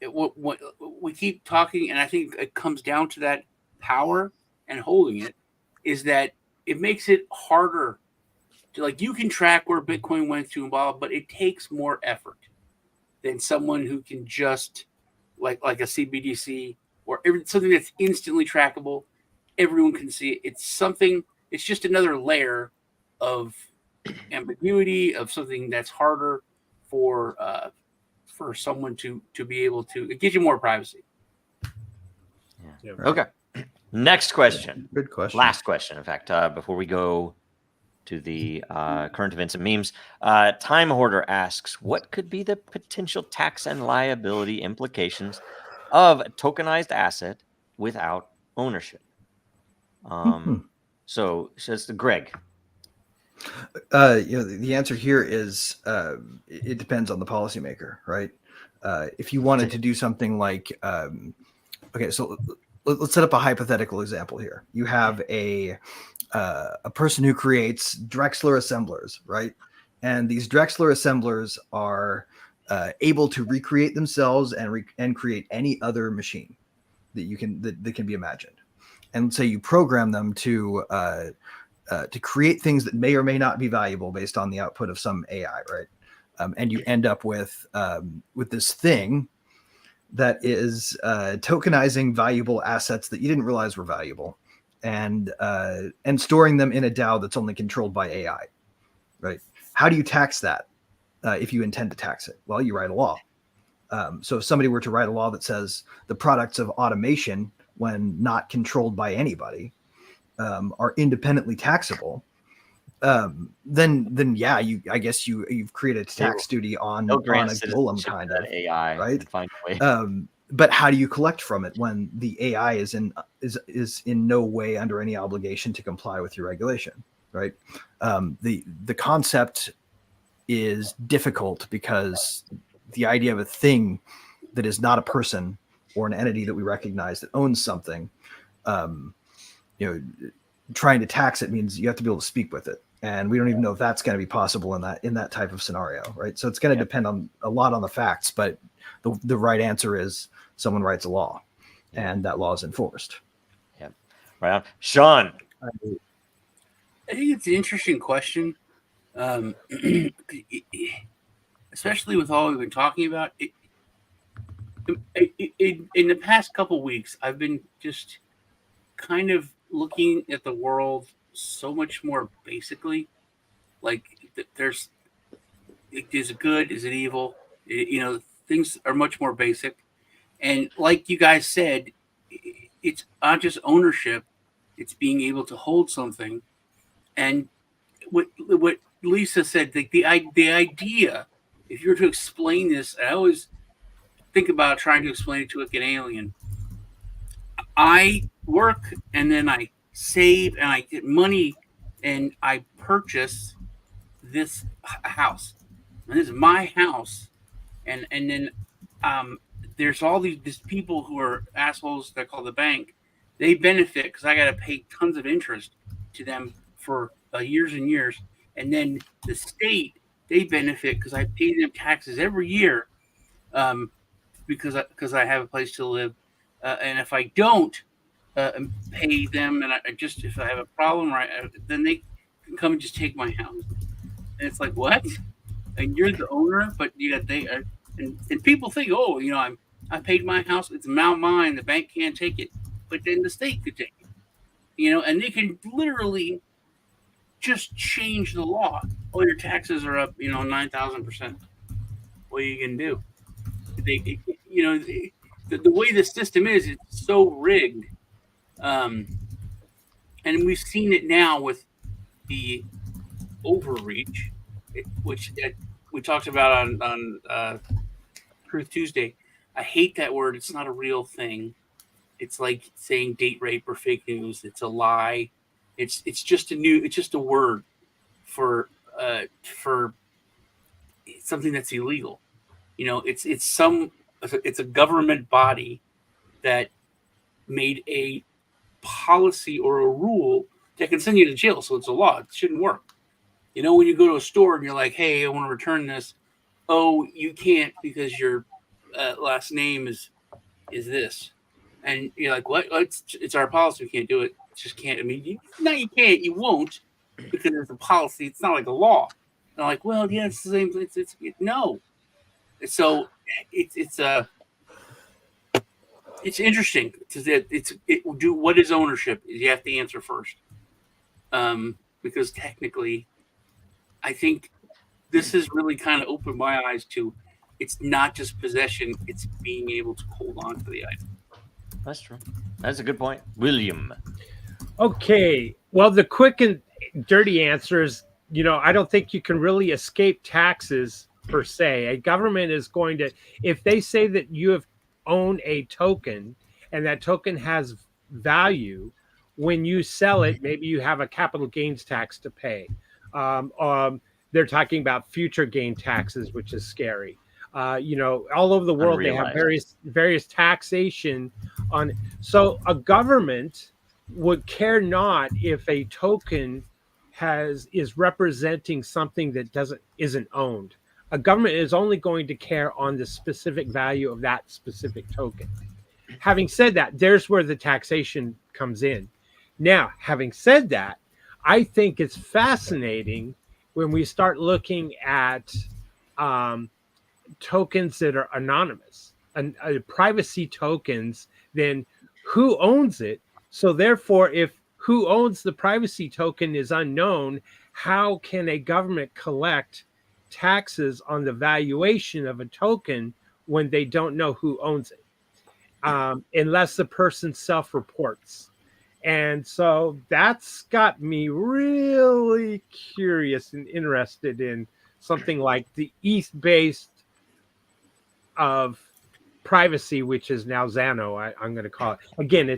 Speaker 7: what we keep talking, and I think it comes down to that power and holding it, is that it makes it harder to, like, you can track where Bitcoin went to and blah, but it takes more effort than someone who can just like a CBDC or something that's instantly trackable. Everyone can see it. It's just another layer of ambiguity, of something that's harder for someone to be able to. It gives you more privacy.
Speaker 2: Yeah. Okay. Next question.
Speaker 5: Good question.
Speaker 2: Last question, in fact, before we go to the current events and memes. Time Hoarder asks, what could be the potential tax and liability implications of a tokenized asset without ownership? So says Greg.
Speaker 5: The answer here is it depends on the policymaker, right? If you wanted to do something like, okay, so let's set up a hypothetical example here. You have a person who creates Drexler assemblers, right? And these Drexler assemblers are able to recreate themselves and create any other machine that can be imagined. And say you program them to create things that may or may not be valuable based on the output of some AI, right? And you end up with this thing that is tokenizing valuable assets that you didn't realize were valuable, and storing them in a DAO that's only controlled by AI, right? How do you tax that if you intend to tax it? Well, you write a law. So if somebody were to write a law that says the products of automation, when not controlled by anybody, are independently taxable, then yeah, I guess you've created a tax duty on a golem kind of
Speaker 2: AI,
Speaker 5: right?
Speaker 2: Find a way.
Speaker 5: But how do you collect from it when the AI is in no way under any obligation to comply with your regulation, right? The concept is difficult because the idea of a thing that is not a person or an entity that we recognize that owns something, trying to tax it means you have to be able to speak with it. And we don't even know if that's going to be possible in that type of scenario, right? So it's going to depend on a lot on the facts, but the right answer is someone writes a law, and that law is enforced.
Speaker 2: Yeah, right on. Sean,
Speaker 7: I think it's an interesting question, especially with all we've been talking about. In the past couple of weeks, I've been just kind of looking at the world so much more basically. Like, is it good? Is it evil? Things are much more basic. And like you guys said, it's not just ownership; it's being able to hold something. And what Lisa said, the idea, if you were to explain this, I always think about trying to explain it to an alien. I work and then I save and I get money and I purchase this house. And this is my house. And then there's all these people who are assholes that call the bank. They benefit because I got to pay tons of interest to them for years and years. And then the state, they benefit because I pay them taxes every year because I have a place to live. And if I don't pay them, and if I have a problem, right, then they can come and just take my house. And it's like, what? And you're the owner, but they are, and people think, oh, I paid my house, it's now mine. The bank can't take it, but then the state could take it. And they can literally just change the law. Oh, your taxes are up, 9,000%. What are you gonna do? The way the system is, it's so rigged. And we've seen it now with the overreach, which we talked about on Truth Tuesday. I hate that word. It's not a real thing. It's like saying date rape or fake news. It's a lie. It's just a word for something that's illegal. It's a government body that made a policy or a rule that can send you to jail. So it's a law. It shouldn't work. When you go to a store and you're like, hey, I want to return this. Oh, you can't because your last name is this. And you're like, what? It's our policy. We can't do it. Just can't. I mean, you can't. You won't because it's a policy. It's not like a law. And I'm like, well, yeah, it's the same. No. So it's interesting because what is ownership? You have to answer first, because technically, I think this has really kind of opened my eyes to it's not just possession; it's being able to hold on to the item.
Speaker 2: That's true. That's a good point, William.
Speaker 3: Okay. Well, the quick and dirty answer is, I don't think you can really escape taxes per se. A government is going to, if they say that you own a token and that token has value, when you sell it, maybe you have a capital gains tax to pay. They're talking about future gain taxes, which is scary. All over the world, they have various taxation on. So a government would care not if a token is representing something that isn't owned. A government is only going to care on the specific value of that specific token. Having said that, there's where the taxation comes in. Now, having said that, I think it's fascinating when we start looking at tokens that are anonymous and privacy tokens, then who owns it? So therefore, if who owns the privacy token is unknown, how can a government collect taxes on the valuation of a token when they don't know who owns it, unless the person self-reports? And so that's got me really curious and interested in something like the East-based of privacy, which is now Xano, I'm going to call it. Again,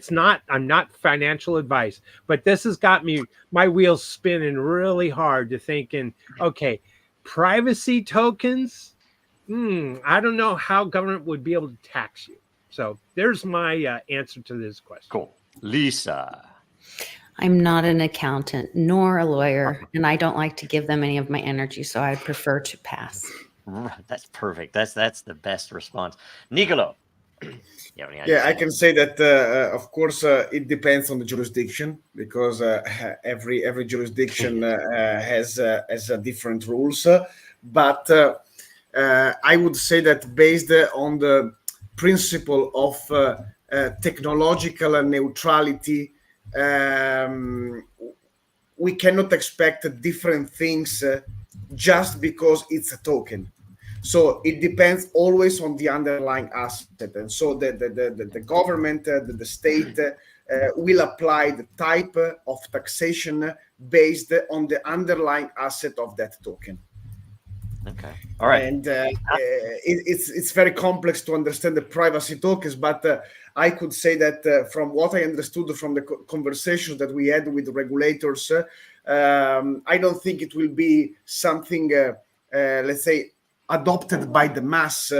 Speaker 3: I'm not financial advice, but this has got my wheels spinning really hard to thinking, okay, privacy tokens, I don't know how government would be able to tax you. So there's my answer to this question.
Speaker 2: Cool. Lisa.
Speaker 4: I'm not an accountant nor a lawyer, and I don't like to give them any of my energy, so I prefer to pass.
Speaker 2: That's perfect. That's the best response. Nicolo.
Speaker 6: Yeah, I can say that, of course, it depends on the jurisdiction, because every jurisdiction has different rules. But I would say that based on the principle of technological neutrality, we cannot expect different things just because it's a token. So it depends always on the underlying asset. And so the government, the state will apply the type of taxation based on the underlying asset of that token.
Speaker 2: Okay. All right.
Speaker 6: And it's very complex to understand the privacy tokens, but I could say that from what I understood from the conversations that we had with regulators, I don't think it will be something, let's say, adopted by the mass,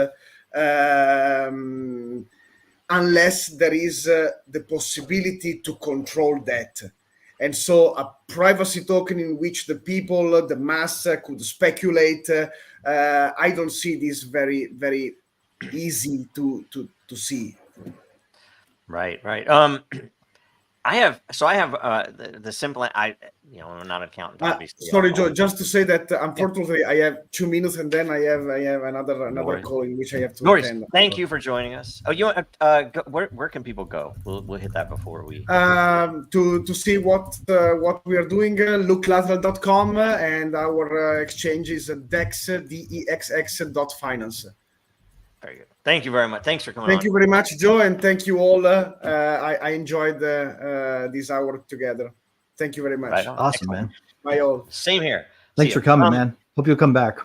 Speaker 6: unless there is the possibility to control that. And so a privacy token in which the people, the mass could speculate, I don't see this very, very easy to see.
Speaker 2: Right. I have the simple, I'm not an accountant, obviously.
Speaker 6: Sorry, Joe, just to say that unfortunately I have 2 minutes and then I have another
Speaker 2: worries.
Speaker 6: call in which I have to
Speaker 2: No worries.
Speaker 6: attend.
Speaker 2: Thank you for joining us. Oh, you want where can people go? We'll hit that before we
Speaker 6: to see what we are doing. Looklateral.com and our exchange is DEXX.finance.
Speaker 2: Very good. Thank you very much. Thanks for coming
Speaker 6: Thank
Speaker 2: on.
Speaker 6: you very much, Joe, and thank you all. I enjoyed this hour together. Thank you very much.
Speaker 2: Right on.
Speaker 5: Awesome,
Speaker 2: Excellent.
Speaker 5: man.
Speaker 6: Bye all.
Speaker 2: Same here.
Speaker 5: Thanks
Speaker 2: See
Speaker 5: for
Speaker 2: ya.
Speaker 5: coming, man. Hope you'll come back.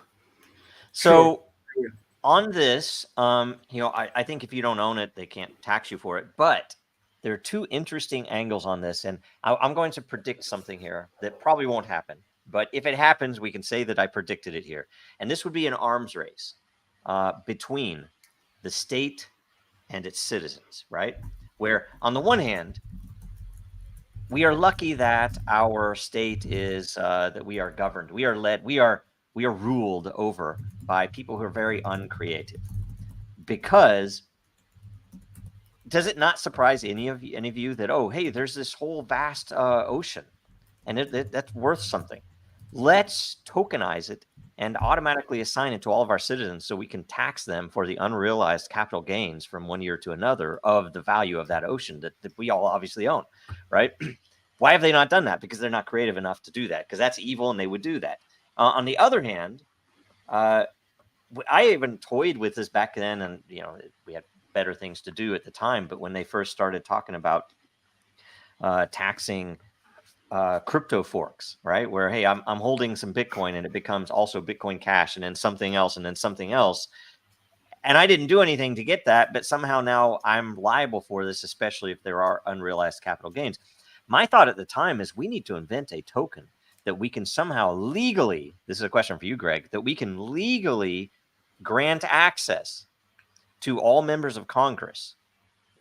Speaker 2: So
Speaker 6: Sure.
Speaker 2: on this, I think if you don't own it, they can't tax you for it. But there are two interesting angles on this, and I'm going to predict something here that probably won't happen. But if it happens, we can say that I predicted it here. And this would be an arms race between the state and its citizens, right? Where on the one hand, we are lucky that our state is that we are governed, we are led, we are ruled over by people who are very uncreative. Because does it not surprise any of you that, oh, hey, there's this whole vast ocean, and that's worth something. Let's tokenize it and automatically assign it to all of our citizens so we can tax them for the unrealized capital gains from one year to another of the value of that ocean that we all obviously own, right? Why have they not done that? Because they're not creative enough to do that, because that's evil and they would do that. On the other hand, I even toyed with this back then, and we had better things to do at the time, but when they first started talking about taxing crypto forks, right? Where, hey, I'm holding some Bitcoin and it becomes also Bitcoin Cash and then something else and then something else. And I didn't do anything to get that, but somehow now I'm liable for this, especially if there are unrealized capital gains. My thought at the time is we need to invent a token that we can somehow legally, this is a question for you, Greg, that we can legally grant access to all members of Congress,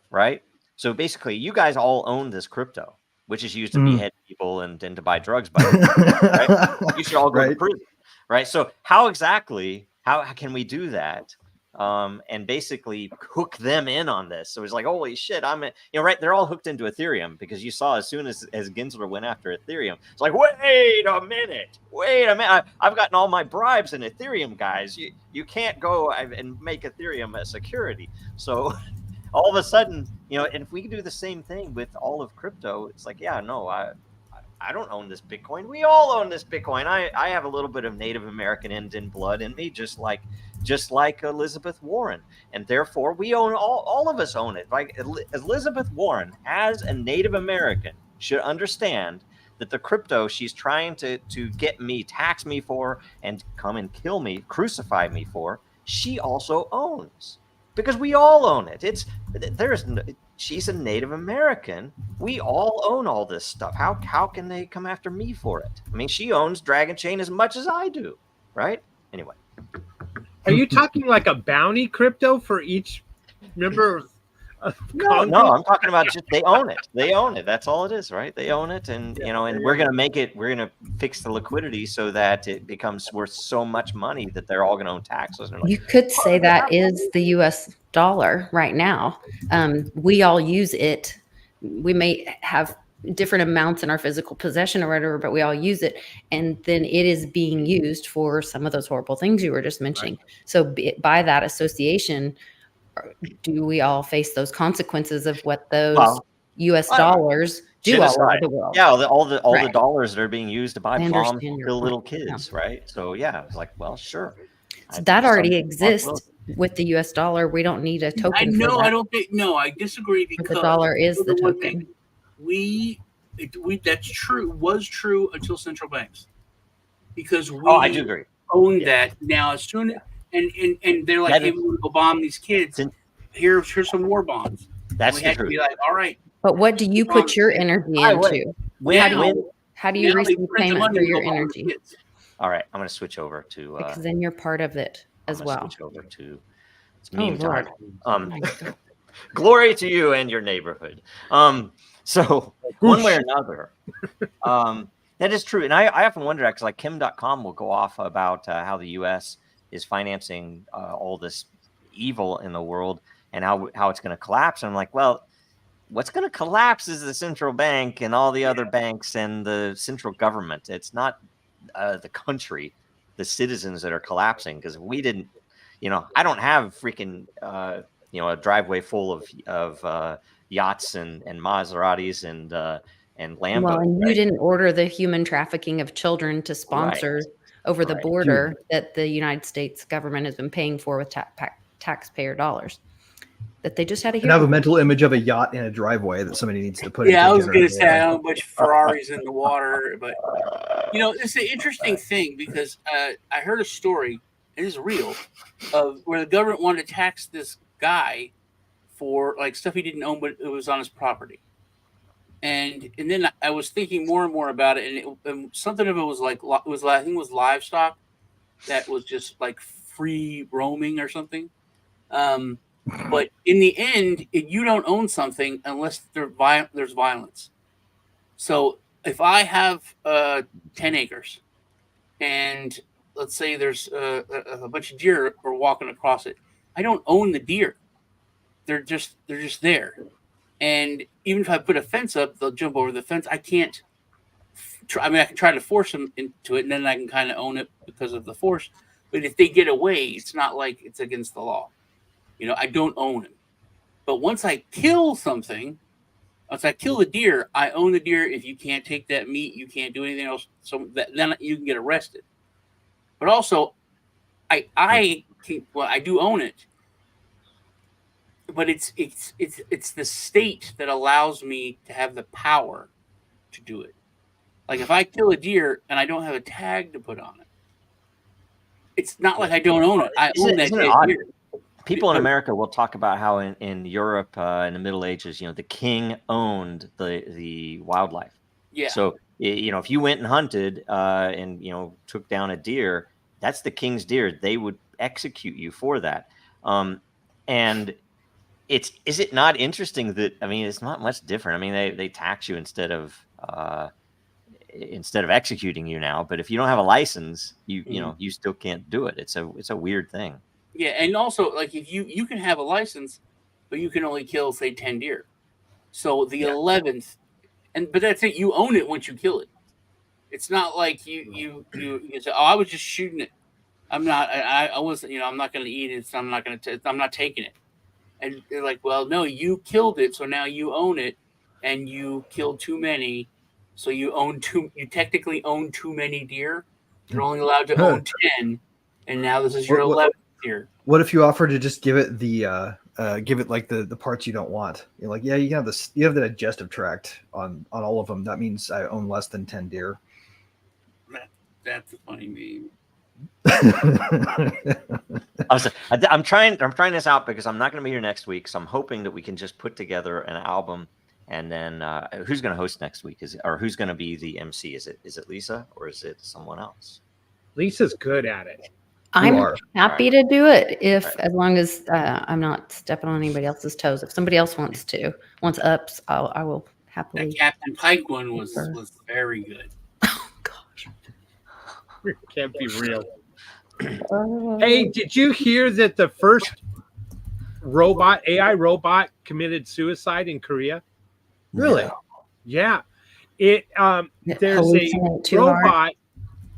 Speaker 2: right? So basically, you guys all own this crypto, which is used to behead people and to buy drugs by them, right? You should all go to prison, right? So how can we do that? And basically hook them in on this. So it's like, holy shit, right? They're all hooked into Ethereum because you saw as soon as Gensler went after Ethereum, it's like, wait a minute. I've gotten all my bribes in Ethereum, guys. You can't go and make Ethereum a security. So all of a sudden, and if we can do the same thing with all of crypto, it's like, yeah, no, I don't own this Bitcoin. We all own this Bitcoin. I have a little bit of Native American Indian blood in me, just like Elizabeth Warren, and therefore we own all of us own it. Like Elizabeth Warren, as a Native American, should understand that the crypto she's trying to get me, tax me for, and come and kill me, crucify me for, she also owns, because we all own it. She's a Native American. We all own all this stuff. How can they come after me for it? I mean, she owns Dragon Chain as much as I do, right? Anyway.
Speaker 3: Are you talking like a bounty crypto for each member of Congress?
Speaker 2: No, I'm talking about just they own it. They own it. That's all it is, right? They own it, and and we're gonna fix the liquidity so that it becomes worth so much money that they're all gonna own taxes. And
Speaker 4: You could say that is the U.S. dollar right now. We all use it. We may have different amounts in our physical possession or whatever, but we all use it. And then it is being used for some of those horrible things you were just mentioning. Right. So by that association, do we all face those consequences of what those U.S. dollars do all over the world?
Speaker 2: Yeah, all the dollars that are being used to buy bombs to kill little kids,
Speaker 4: yeah.
Speaker 2: Right? So yeah, it's like, well, sure.
Speaker 4: So that already exists with the U.S. dollar. We don't need a token.
Speaker 7: I disagree, because
Speaker 4: the dollar is the token.
Speaker 7: That's true, was true until central banks. Because
Speaker 2: I do agree.
Speaker 7: owned that. Now, as soon and they're like,
Speaker 2: That
Speaker 7: hey,
Speaker 2: is-
Speaker 7: we want to go bomb these kids.
Speaker 2: Sin-
Speaker 7: Here's some war bonds.
Speaker 2: That's
Speaker 7: We
Speaker 2: the
Speaker 7: had to
Speaker 2: truth.
Speaker 7: be like, all right.
Speaker 4: But what do you put your energy
Speaker 2: By the way,
Speaker 4: into?
Speaker 2: when
Speaker 4: How do you
Speaker 7: Now they
Speaker 4: receive
Speaker 7: print the
Speaker 4: payment
Speaker 7: money
Speaker 4: for
Speaker 7: to
Speaker 4: your
Speaker 7: go bomb the
Speaker 4: energy?
Speaker 7: kids.
Speaker 2: all right, I'm going to switch over to.
Speaker 4: Because then you're part of it as
Speaker 2: I'm gonna
Speaker 4: well.
Speaker 2: switch over to. It's
Speaker 4: Oh,
Speaker 2: meme
Speaker 4: Lord.
Speaker 2: time. Glory to you and your neighborhood. So one way or another, that is true. And I often wonder, because like Kim.com will go off about how the U.S. is financing all this evil in the world and how it's going to collapse. And I'm like, well, what's going to collapse is the central bank and all the other banks and the central government. It's not the country, the citizens that are collapsing. Because we didn't, I don't have freaking, a driveway full of yachts and Maseratis and Lambos.
Speaker 4: Well, and you
Speaker 2: right?
Speaker 4: didn't order the human trafficking of children to sponsor over the
Speaker 2: Right.
Speaker 4: border that the United States government has been paying for with taxpayer dollars. That they just had a
Speaker 5: And I have a
Speaker 4: hearing.
Speaker 5: mental image of a yacht in a driveway that somebody needs to put.
Speaker 7: Yeah, I
Speaker 5: into
Speaker 7: was going to
Speaker 5: generator.
Speaker 7: say I know a bunch of Ferraris in the water, but it's an interesting thing because I heard a story, and it's real, of where the government wanted to tax this guy for like stuff he didn't own, but it was on his property. And then I was thinking more and more about it, and something of it was like I think it was livestock that was just like free roaming or something. But in the end, you don't own something unless there's violence. So if I have 10 acres, and let's say there's a bunch of deer are walking across it, I don't own the deer. They're just there. And even if I put a fence up, they'll jump over the fence. I can't. I can try to force them into it, and then I can kind of own it because of the force. But if they get away, it's not like it's against the law. I don't own it. But once I kill something, once I kill the deer, I own the deer. If you can't take that meat, you can't do anything else. So then you can get arrested. But also, I do own it. But it's the state that allows me to have the power to do it. Like if I kill a deer and I don't have a tag to put on it, it's not like I don't own it. I own that deer.
Speaker 2: People in America will talk about how in Europe in the Middle Ages, the king owned the wildlife.
Speaker 7: Yeah.
Speaker 2: So if you went and hunted and took down a deer, that's the king's deer. They would execute you for that. And is it not interesting that it's not much different. They tax you instead of executing you now. But if you don't have a license, you still can't do it. It's a weird thing.
Speaker 7: Yeah, and also like if you can have a license, but you can only kill say 10 deer. So the 11th, but that's it. You own it once you kill it. It's not like you say, oh, I was just shooting it. I'm not. I wasn't. I'm not going to eat it. So I'm not going to. I'm not taking it. And they're like, well, no, you killed it, so now you own it, and you killed too many, so you technically own too many deer. You're only allowed to own 10, and now this is your 11th deer.
Speaker 5: What if you offer to just give it the parts you don't want? You're like, yeah, you have this. You have the digestive tract on all of them. That means I own less than 10 deer.
Speaker 7: That's a funny meme.
Speaker 2: I'm trying this out because I'm not going to be here next week, so I'm hoping that we can just put together an album, and then who's going to host next week? Who's going to be the MC? Is it Lisa or is it someone else?
Speaker 3: Lisa's good at it.
Speaker 4: I'm happy to do it as long as I'm not stepping on anybody else's toes. If somebody else wants ups, I will happily.
Speaker 7: That Captain Pike one was very good.
Speaker 4: Oh gosh,
Speaker 3: can't be real. Hey, did you hear that the first AI robot committed suicide in Korea?
Speaker 5: Really?
Speaker 3: Yeah. There's a robot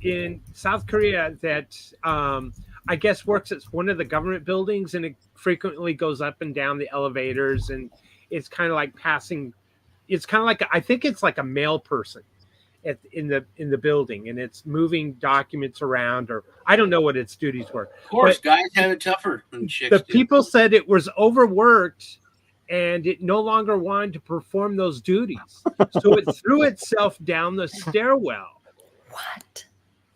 Speaker 3: in South Korea that I guess works at one of the government buildings, and it frequently goes up and down the elevators, and it's kind of like passing. It's kind of like I think it's like a mail person in the building, and it's moving documents around, or I don't know what its duties were.
Speaker 7: Of course, guys have it tougher than chicks.
Speaker 3: The people said it was overworked, and it no longer wanted to perform those duties, so it threw itself down the stairwell.
Speaker 4: What?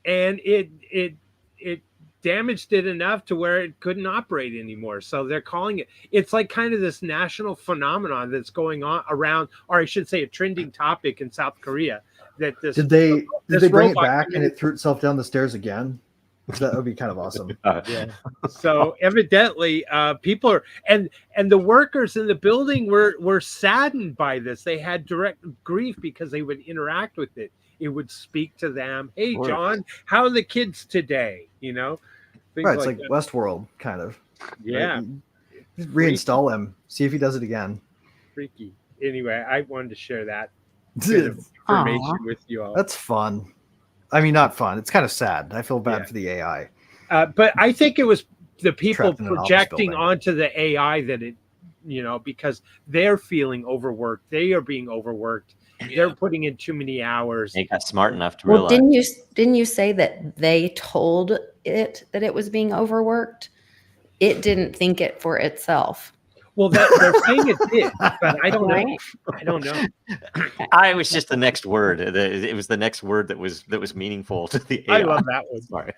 Speaker 3: And it it damaged it enough to where it couldn't operate anymore. So they're calling it. It's like kind of this national phenomenon that's going on around, or I should say, a trending topic in South Korea. That this
Speaker 5: Did they bring it
Speaker 3: robot
Speaker 5: back and
Speaker 3: committed-
Speaker 5: it threw itself down the stairs again? That would be kind of awesome.
Speaker 3: Yeah. So evidently, people are and the workers in the building were saddened by this. They had direct grief because they would interact with it. It would speak to them. Hey,
Speaker 2: Sure.
Speaker 3: John, how are the kids today? You know, things
Speaker 5: Right, it's like
Speaker 3: that.
Speaker 5: Westworld, kind of.
Speaker 3: Yeah,
Speaker 5: Right? Just reinstall him. See if he does it again.
Speaker 3: freaky. Anyway, I wanted to share that bit of information with you all.
Speaker 5: That's fun. I mean, not fun. It's kind of sad. I feel bad
Speaker 3: Yeah.
Speaker 5: for the AI.
Speaker 3: But I think it was the people
Speaker 5: Trapped in an office
Speaker 3: projecting
Speaker 5: building.
Speaker 3: onto the AI that it, because they're feeling overworked. They are being overworked. They're putting in too many hours.
Speaker 2: They got smart enough to
Speaker 4: Well,
Speaker 2: realize.
Speaker 4: didn't you say that they told it that it was being overworked? It didn't think it for itself.
Speaker 3: Well, they're saying it did, but I don't know.
Speaker 4: Right?
Speaker 3: I don't know.
Speaker 2: I was just the next word. It was the next word that was meaningful to the AI.
Speaker 3: I love that one.
Speaker 2: Sorry.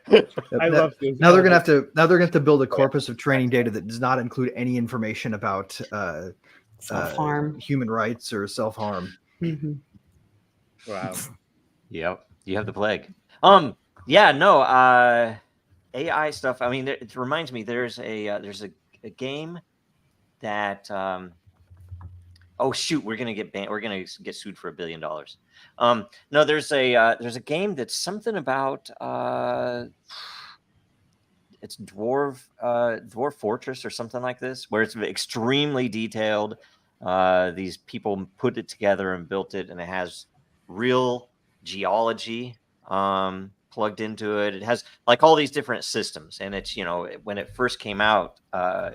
Speaker 3: I love those.
Speaker 5: Now they're gonna have to build a corpus of training data that does not include any information about
Speaker 4: Self-harm.
Speaker 5: human rights or self harm.
Speaker 4: Mhm.
Speaker 3: Wow.
Speaker 2: Yep, you have the plague. Yeah, no. AI stuff. I mean, it reminds me. There's a game that. Oh shoot, we're gonna get banned. We're gonna get sued for $1 billion. No, there's a game that's something about it's Dwarf Fortress or something like this, where it's extremely detailed. These people put it together and built it, and it has real geology plugged into it. It has like all these different systems, and it's when it first came out,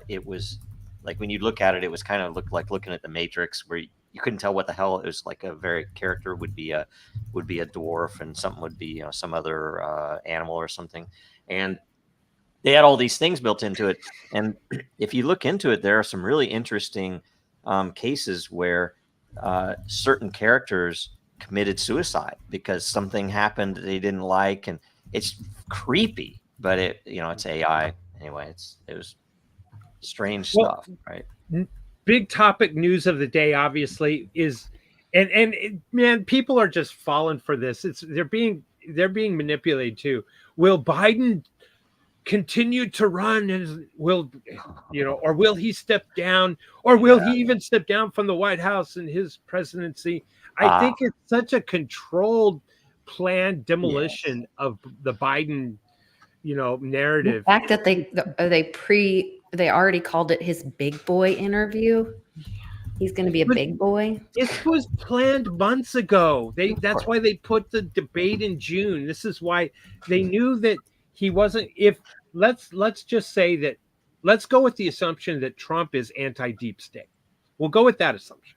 Speaker 2: it was like when you look at it, it was kind of looked like looking at the Matrix, where you couldn't tell what the hell it was. Like a very character would be a dwarf, and something would be some other animal or something, and they had all these things built into it. And if you look into it, there are some really interesting cases where certain characters committed suicide because something happened that they didn't like, and it's creepy. But it's AI anyway. It was strange stuff, right?
Speaker 3: Big topic news of the day, obviously, is, man, people are just falling for this. They're being manipulated too. Will Biden continue to run, and or will he step down, or will he even step down from the White House in his presidency? I think it's such a controlled, planned demolition of the Biden, narrative.
Speaker 4: The fact that they already called it his big boy interview. He's going to be a big boy.
Speaker 3: This was planned months ago. That's why they put the debate in June. This is why they knew that he wasn't. Let's just say that. Let's go with the assumption that Trump is anti-deep state. We'll go with that assumption.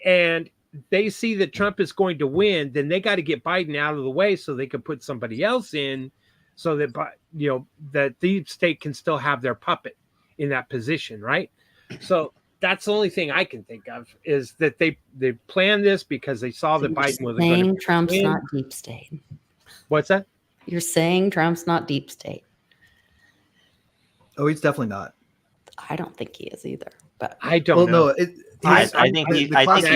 Speaker 3: And they see that Trump is going to win, then they got to get Biden out of the way so they can put somebody else in, so that that deep state can still have their puppet in that position, right? So that's the only thing I can think of, is that they planned this because they saw that Biden was going to
Speaker 4: Trump's
Speaker 3: win.
Speaker 4: not deep state.
Speaker 3: What's that?
Speaker 4: You're saying Trump's not deep state.
Speaker 5: Oh, he's definitely not.
Speaker 4: I don't think he is either. But
Speaker 3: I don't know.
Speaker 5: No,
Speaker 2: I think he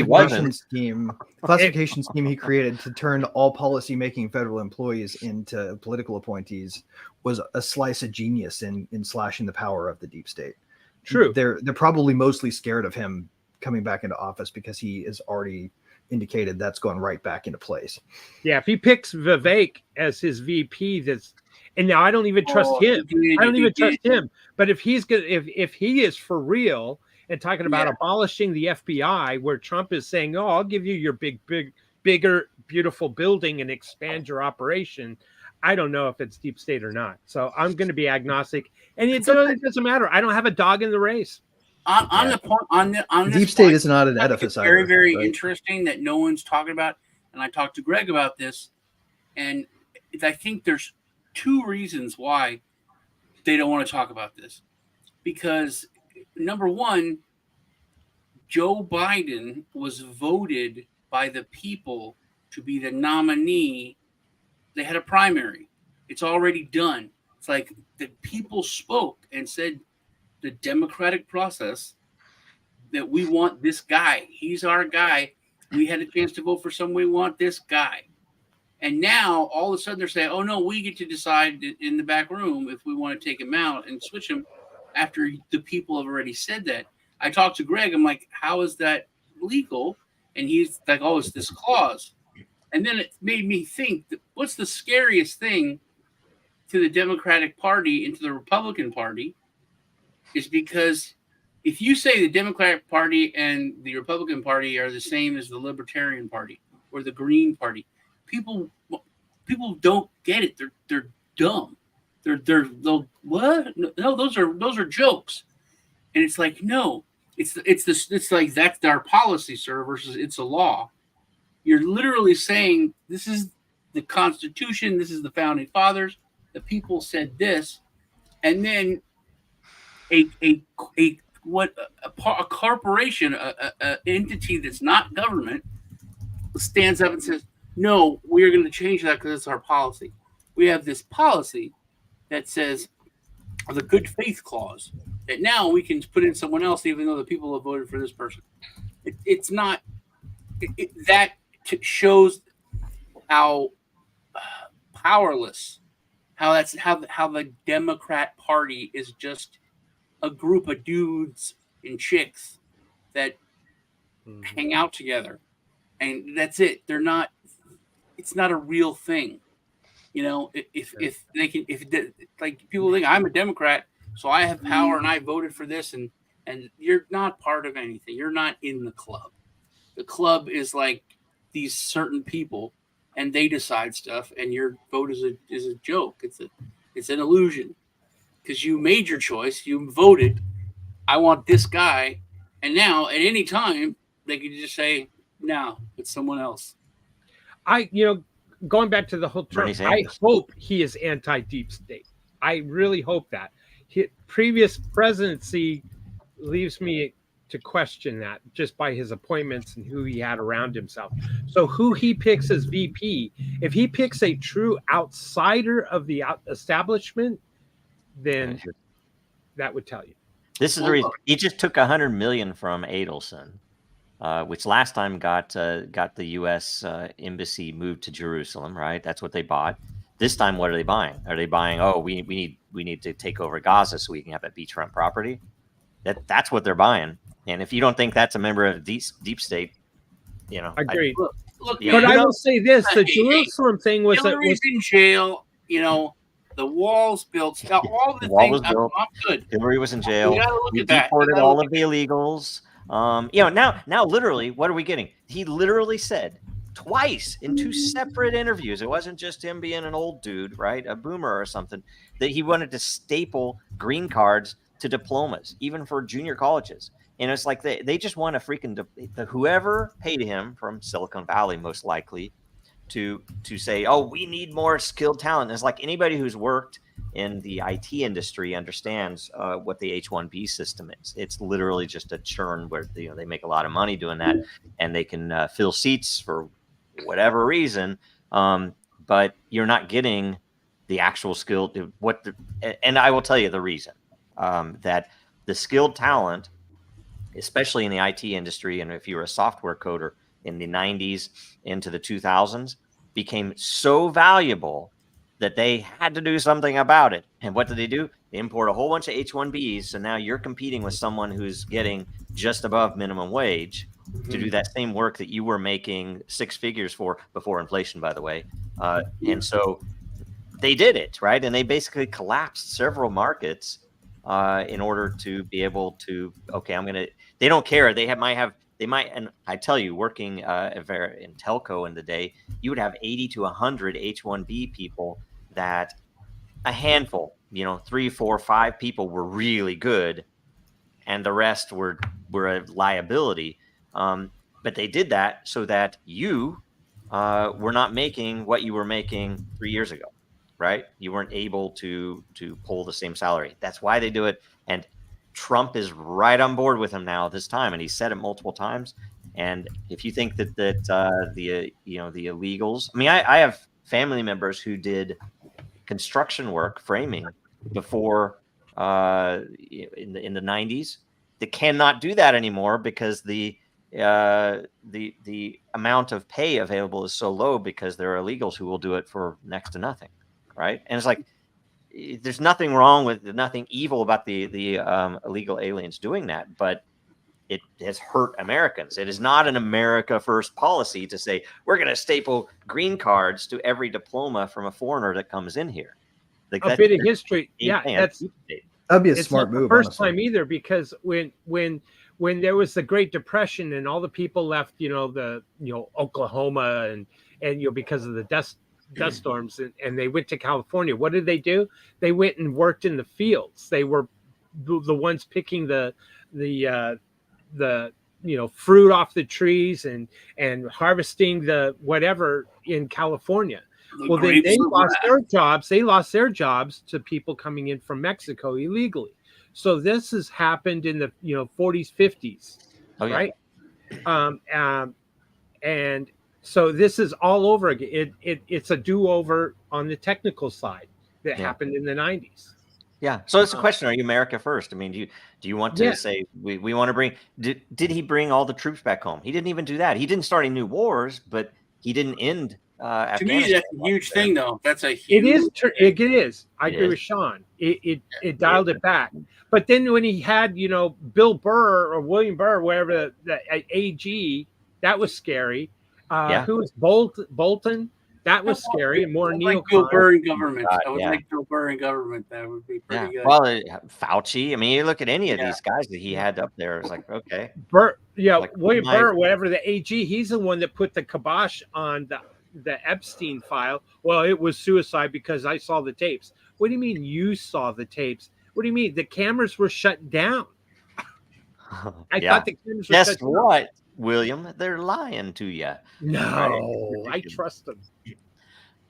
Speaker 2: wasn't.
Speaker 5: The classification scheme he created to turn all policy-making federal employees into political appointees was a slice of genius in slashing the power of the deep state.
Speaker 3: True.
Speaker 5: They're probably mostly scared of him coming back into office because he has already indicated that's going right back into place.
Speaker 3: Yeah, if he picks Vivek as his VP, and now I don't even trust him. I don't even trust him. But if he's good, if he is for real and talking about abolishing the FBI, where Trump is saying, "Oh, I'll give you your bigger, beautiful building and expand your operation," I don't know if it's deep state or not. So I'm going to be agnostic, and it doesn't matter. I don't have a dog in the race.
Speaker 7: On this
Speaker 5: Deep state
Speaker 7: point,
Speaker 5: is not an
Speaker 7: I think
Speaker 5: edifice.
Speaker 7: it's very,
Speaker 5: either,
Speaker 7: very
Speaker 5: right?
Speaker 7: interesting that no one's talking about. And I talked to Greg about this, and I think there's two reasons why they don't want to talk about this. Because number one, Joe Biden was voted by the people to be the nominee. They had a primary. It's already done. It's like the people spoke and said the democratic process that we want this guy. He's our guy. We had a chance to vote for someone. We want this guy. And now all of a sudden they're saying, oh, no, we get to decide in the back room if we want to take him out and switch him after the people have already said that. I talked to Greg. I'm like, how is that legal? And he's like, oh, it's this clause. And then it made me think, that what's the scariest thing to the Democratic Party and to the Republican Party is because if you say the Democratic Party and the Republican Party are the same as the Libertarian Party or the Green Party, people don't get it. They're dumb. They'll what? No, those are jokes. And it's like, no, it's like that's our policy, sir, versus it's a law. You're literally saying this is the Constitution, this is the founding fathers, the people said this, and then a corporation, a entity that's not government, stands up and says, no, we're going to change that because it's our policy. We have this policy that says the good faith clause that now we can put in someone else even though the people have voted for this person. It's not that shows how powerless, how the Democrat Party is just a group of dudes and chicks that hang out together, and that's it. They're not. It's not a real thing, you know. If they can, like people think I'm a Democrat, so I have power and I voted for this, and you're not part of anything. You're not in the club. The club is like these certain people, and they decide stuff, and your vote is a joke. It's an illusion because you made your choice. You voted. I want this guy, and now at any time they can just say, "No, it's someone else."
Speaker 3: Going back to the whole term, I hope he is anti-deep state. I really hope that. Previous presidency leaves me to question that just by his appointments and who he had around himself. So who he picks as VP, if he picks a true outsider of the establishment, then that would tell you.
Speaker 2: This is the reason he just took $100 million from Adelson, which last time got the U.S. embassy moved to Jerusalem, right? That's what they bought. This time, what are they buying? Are they buying? Oh, we need to take over Gaza so we can have that beachfront property. That's what they're buying. And if you don't think that's a member of deep state, you know,
Speaker 3: agreed.
Speaker 7: Look,
Speaker 3: but I will say this: the Jerusalem thing was
Speaker 7: Hillary's in jail. You know, the walls built. All the
Speaker 2: wall
Speaker 7: things.
Speaker 2: was built.
Speaker 7: I'm good.
Speaker 2: Hillary was in jail.
Speaker 7: We
Speaker 2: deported all of the illegals. Now literally, what are we getting? He literally said twice in two separate interviews. It wasn't just him being an old dude, right? A boomer or something, that he wanted to staple green cards to diplomas, even for junior colleges. And it's like they just want to freaking whoever paid him from Silicon Valley, most likely, to say, oh, we need more skilled talent. It's like anybody who's worked in the IT industry understands what the H-1B system is. It's literally just a churn where they make a lot of money doing that, and they can fill seats for whatever reason, but you're not getting the actual skill. And I will tell you the reason that the skilled talent, especially in the IT industry, and if you were a software coder in the 90s into the 2000s, became so valuable that they had to do something about it. And what did they do? They import a whole bunch of H-1Bs. So now you're competing with someone who's getting just above minimum wage to do that same work that you were making six figures for before inflation, by the way. And so they did it, right? And they basically collapsed several markets in order to be able to, they don't care. They might, and I tell you, working in telco in the day, you would have 80 to 100 H-1B people that a handful, 3, 4, 5 people were really good, and the rest were a liability. But they did that so that you were not making what you were making 3 years ago, right? You weren't able to pull the same salary. That's why they do it. And Trump is right on board with him now this time, and he said it multiple times. And if you think that the illegals, I mean, I have family members who did construction work, framing, before in the 90s. They cannot do that anymore because the amount of pay available is so low because there are illegals who will do it for next to nothing, right? And it's like there's nothing wrong with nothing evil about the illegal aliens doing that, but it has hurt Americans. It is not an America first policy to say we're going to staple green cards to every diploma from a foreigner that comes in here. Like
Speaker 3: A bit of history. Yeah,
Speaker 5: that'd be a
Speaker 3: it's
Speaker 5: smart
Speaker 3: not
Speaker 5: move.
Speaker 3: the first
Speaker 5: honestly.
Speaker 3: time either, because when there was the Great Depression and all the people left, Oklahoma and because of the dust storms and they went to California. What did they do? They went and worked in the fields. They were the ones picking the fruit off the trees and harvesting the whatever in California. Well, then they lost their jobs. They lost their jobs to people coming in from Mexico illegally. So this has happened in the 40s, 50s, right? And so this is all over again. It's a do-over on the technical side that happened in the 90s.
Speaker 2: Yeah. So it's a question: are you America first? I mean, do you want to say we want to bring? Did he bring all the troops back home? He didn't even do that. He didn't start any new wars, but he didn't end.
Speaker 7: To me, that's a huge thing, though. That's a huge.
Speaker 3: It is. I agree with Sean. It dialed it back. But then when he had Bill Burr or William Burr, whatever the AG, that was scary. Who was Bolton? That was scary and more neocon.
Speaker 7: Bill Burr in government. I would like Bill Burr in government. That would be pretty good.
Speaker 2: Well, Fauci. I mean, you look at any of these guys that he had up there. It's like, okay,
Speaker 3: Burr. Yeah, like, William Burr, whatever the AG. He's the one that put the kibosh on the Epstein file. Well, it was suicide because I saw the tapes. What do you mean you saw the tapes? What do you mean the cameras were shut down? I thought the cameras were shut down. Guess what,
Speaker 2: William? They're lying to you.
Speaker 3: No, I trust them.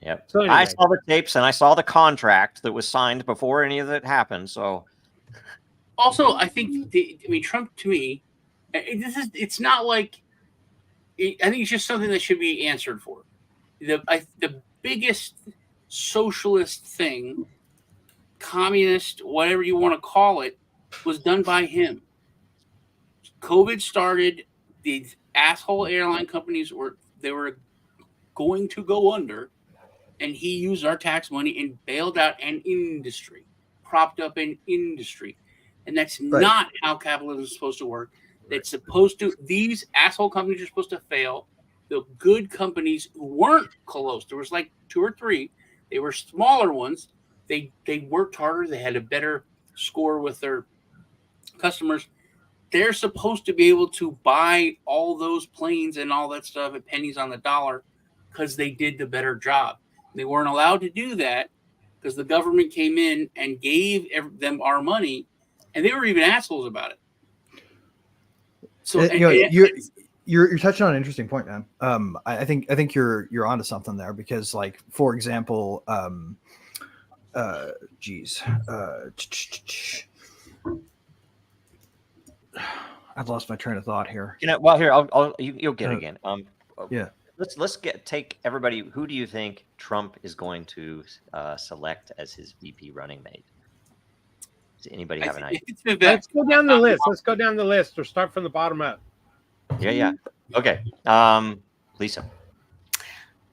Speaker 2: Yep. So anyway. I saw the tapes and I saw the contract that was signed before any of that happened. So,
Speaker 7: also, I think Trump to me, it's not like. I think it's just something that should be answered for. The biggest socialist thing, communist, whatever you want to call it, was done by him. COVID started. These asshole airline companies were going to go under, and he used our tax money and bailed out an industry, propped up an industry, and that's not how capitalism is supposed to work. It's supposed to. These asshole companies are supposed to fail. The good companies who weren't close, there was like 2 or 3. They were smaller ones. They worked harder. They had a better score with their customers. They're supposed to be able to buy all those planes and all that stuff at pennies on the dollar because they did the better job. They weren't allowed to do that because the government came in and gave them our money, and they were even assholes about it. So
Speaker 5: you're touching on an interesting point, man. I think you're onto something there because, like, for example, I've lost my train of thought here.
Speaker 2: Well, here you'll get it again. Let's take everybody. Who do you think Trump is going to select as his VP running mate? Does anybody have an idea?
Speaker 3: Let's go down the list. Let's go down the list or start from the bottom up.
Speaker 2: Yeah. Okay. Lisa.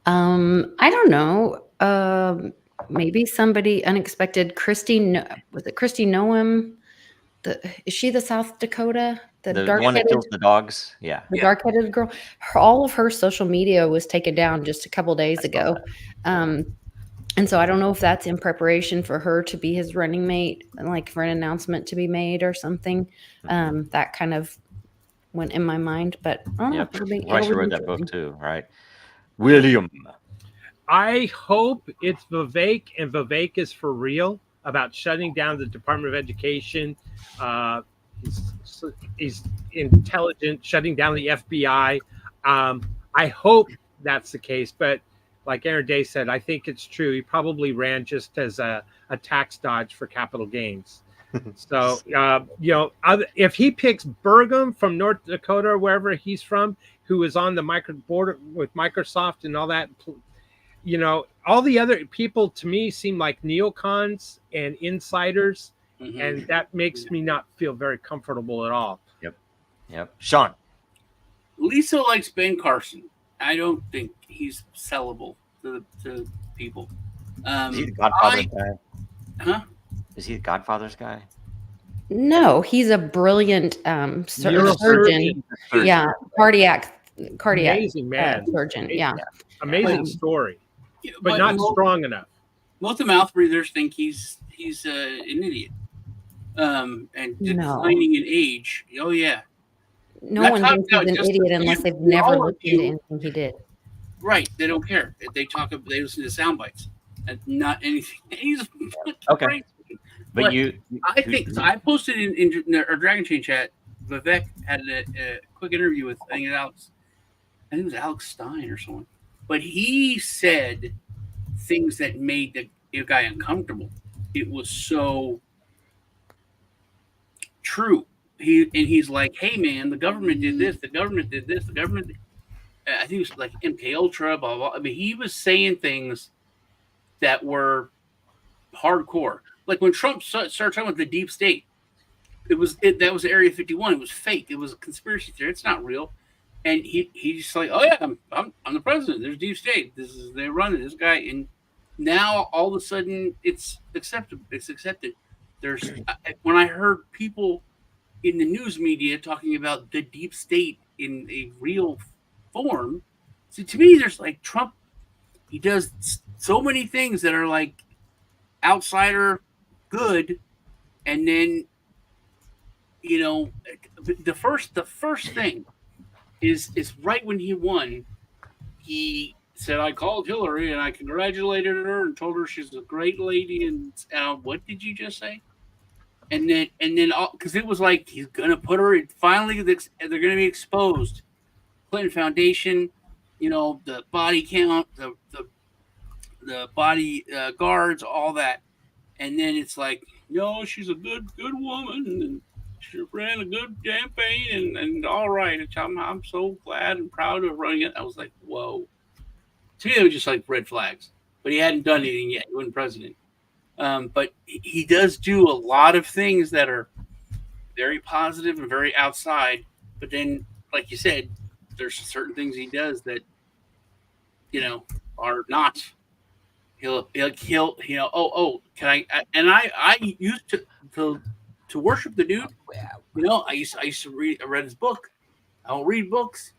Speaker 4: I don't know. Maybe somebody unexpected. Was it Christy Noem? Is she the South Dakota?
Speaker 2: The one that kills the dogs? Yeah.
Speaker 4: The dark-headed girl. All of her social media was taken down just a couple days ago. And so I don't know if that's in preparation for her to be his running mate, like for an announcement to be made or something. That kind of went in my mind, but I don't know.
Speaker 2: I should read that book too, right? William.
Speaker 3: I hope it's Vivek, and Vivek is for real about shutting down the Department of Education. He's intelligent, shutting down the FBI. I hope that's the case, but like Aaron Day said, I think it's true. He probably ran just as a tax dodge for capital gains. So, if he picks Burgum from North Dakota or wherever he's from, who is on the border with Microsoft and all that, you know, all the other people to me seem like neocons and insiders,
Speaker 7: Mhm.
Speaker 3: and that makes me not feel very comfortable at all.
Speaker 2: Yep. Sean.
Speaker 7: Lisa likes Ben Carson. I don't think he's sellable to people.
Speaker 2: Is he the Godfather's guy?
Speaker 7: Huh?
Speaker 2: Is he the Godfather's guy?
Speaker 4: No, he's a brilliant surgeon.
Speaker 3: Neurosurgeon.
Speaker 4: Yeah, cardiac
Speaker 3: Amazing man.
Speaker 4: surgeon. Yeah.
Speaker 3: Amazing story, but not strong enough.
Speaker 7: Most of the mouth breathers think he's an idiot, and declining in age. Oh yeah.
Speaker 4: No one thinks he's an idiot unless they've never looked into anything he did.
Speaker 7: Right. They don't care. They listen to sound bites and not anything. He's
Speaker 2: okay.
Speaker 7: Crazy.
Speaker 2: But
Speaker 7: I think so. I posted in our Dragon Chain chat. Vivek had a quick interview with I think it was Alex Stein or someone. But he said things that made the guy uncomfortable. It was so true. He's like, hey man, the government did this, the government did this, the government. I think it was like MK Ultra, blah blah. I mean, he was saying things that were hardcore. Like when Trump started talking about the deep state, that was Area 51. It was fake. It was a conspiracy theory. It's not real. And he's just like, oh yeah, I'm the president. There's deep state. They run it. This guy. And now all of a sudden it's accepted. It's accepted. There's when I heard people in the news media talking about the deep state in a real form. So to me, there's like Trump. He does so many things that are like outsider good, and then the first thing is right when he won. He said, "I called Hillary and I congratulated her and told her she's a great lady." And what did you just say? And then because it was like he's gonna put her in. Finally, they're gonna be exposed. Clinton Foundation, the body count, the body guards, all that, and then it's like, no, she's a good woman, and she ran a good campaign, and all right, I'm so glad and proud of running it. I was like, whoa. To me, it was just like red flags, but he hadn't done anything yet. He wasn't president. But he does do a lot of things that are very positive and very outside. But then, like you said, there's certain things he does that, are not. He'll can I used to worship the dude. I used to read. I read his book. I don't read books.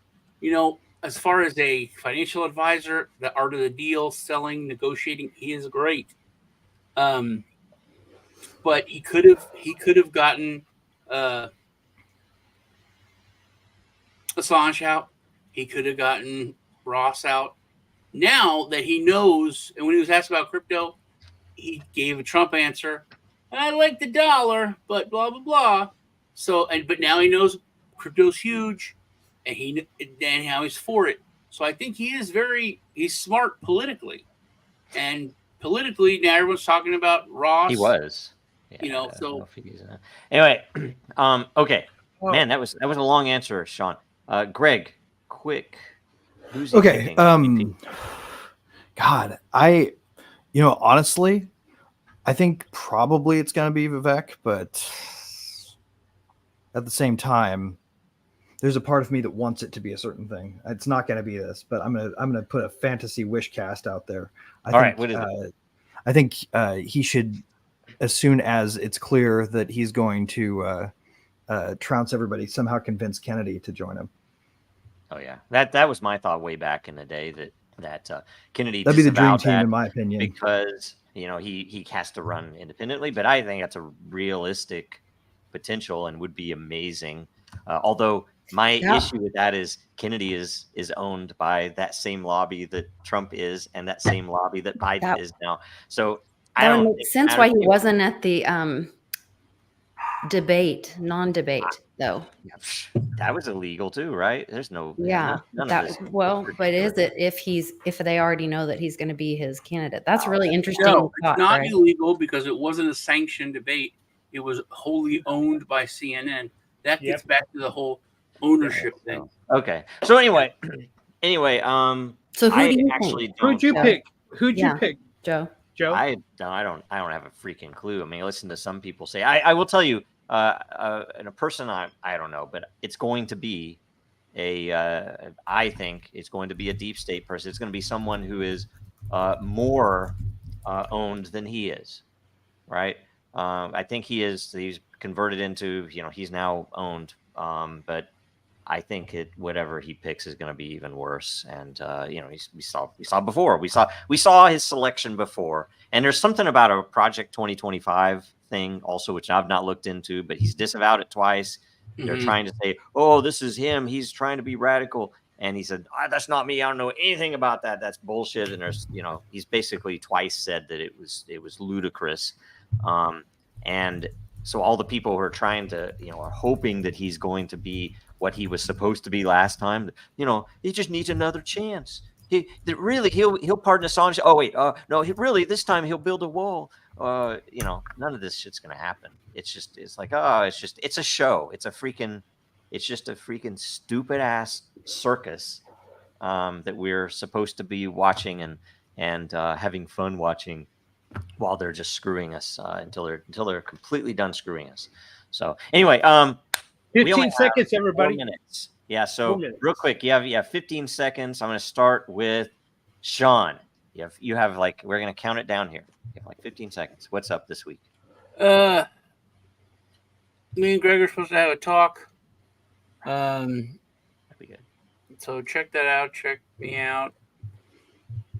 Speaker 7: As far as a financial advisor, the art of the deal, selling, negotiating, he is great. But he could have gotten Assange out. He could have gotten Ross out. Now that he knows, and when he was asked about crypto, he gave a Trump answer. I like the dollar, but blah blah blah. So, but now he knows crypto's huge, and how he's for it. So I think he's smart politically, and politically now everyone's talking about Ross.
Speaker 2: He was,
Speaker 7: So
Speaker 2: anyway, okay, man, that was a long answer, Sean. Greg, quick. Who's
Speaker 5: okay? God, honestly, I think probably it's going to be Vivek, but at the same time, there's a part of me that wants it to be a certain thing. It's not going to be this, but I'm gonna put a fantasy wish cast out there.
Speaker 2: What is it?
Speaker 5: I think he should, as soon as it's clear that he's going to trounce everybody, somehow convince Kennedy to join him.
Speaker 2: Oh yeah, that was my thought way back in the day that Kennedy.
Speaker 5: That'd be the dream team, in my opinion,
Speaker 2: because he has to run independently. But I think that's a realistic potential and would be amazing. Although my issue with that is Kennedy is owned by that same lobby that Trump is, and that same lobby that Biden is now. So I don't
Speaker 4: make sense why he wasn't at the non-debate though.
Speaker 2: That was illegal too, right? There's no
Speaker 4: but is it if they already know that he's going to be his candidate? That's really interesting.
Speaker 7: No, it's not illegal because it wasn't a sanctioned debate. It was wholly owned by CNN. That gets back to the whole ownership thing.
Speaker 2: Okay. So anyway,
Speaker 4: So who
Speaker 2: I
Speaker 4: do you
Speaker 2: actually
Speaker 4: think?
Speaker 2: don't.
Speaker 3: Who'd you
Speaker 4: Joe.
Speaker 3: pick? Who'd you
Speaker 4: Yeah.
Speaker 3: pick,
Speaker 4: Joe?
Speaker 3: Joe?
Speaker 2: I don't have a freaking clue. I mean, listen to some people say. I will tell you, and a person I don't know, but it's going to be I think it's going to be a deep state person. It's going to be someone who is more owned than he is, right? I think he's converted into, he's now owned, but I think whatever he picks is going to be even worse. And we saw before. We saw his selection before. And there's something about a Project 2025 thing also, which I've not looked into, but he's disavowed it twice. They're trying to say, "Oh, this is him. He's trying to be radical." And he said, "That's not me. I don't know anything about that. That's bullshit." And he's basically twice said that it was ludicrous. And so all the people who are trying to, are hoping that he's going to be what he was supposed to be last time. He just needs another chance. He'll pardon us all. Oh wait, no, this time he'll build a wall. None of this shit's gonna happen. It's a show. It's just a freaking stupid ass circus that we're supposed to be watching and having fun watching, while they're just screwing us until they're completely done screwing us. So anyway, we
Speaker 3: 15
Speaker 2: only
Speaker 3: seconds,
Speaker 2: have 4
Speaker 3: everybody.
Speaker 2: minutes. Yeah. So
Speaker 3: 4 minutes.
Speaker 2: real quick, you have 15 seconds. I'm going to start with Sean. You have we're going to count it down here. You have 15 seconds. What's up this week?
Speaker 7: Me and Greg are supposed to have a talk.
Speaker 2: That'd be good.
Speaker 7: So check that out. Check me out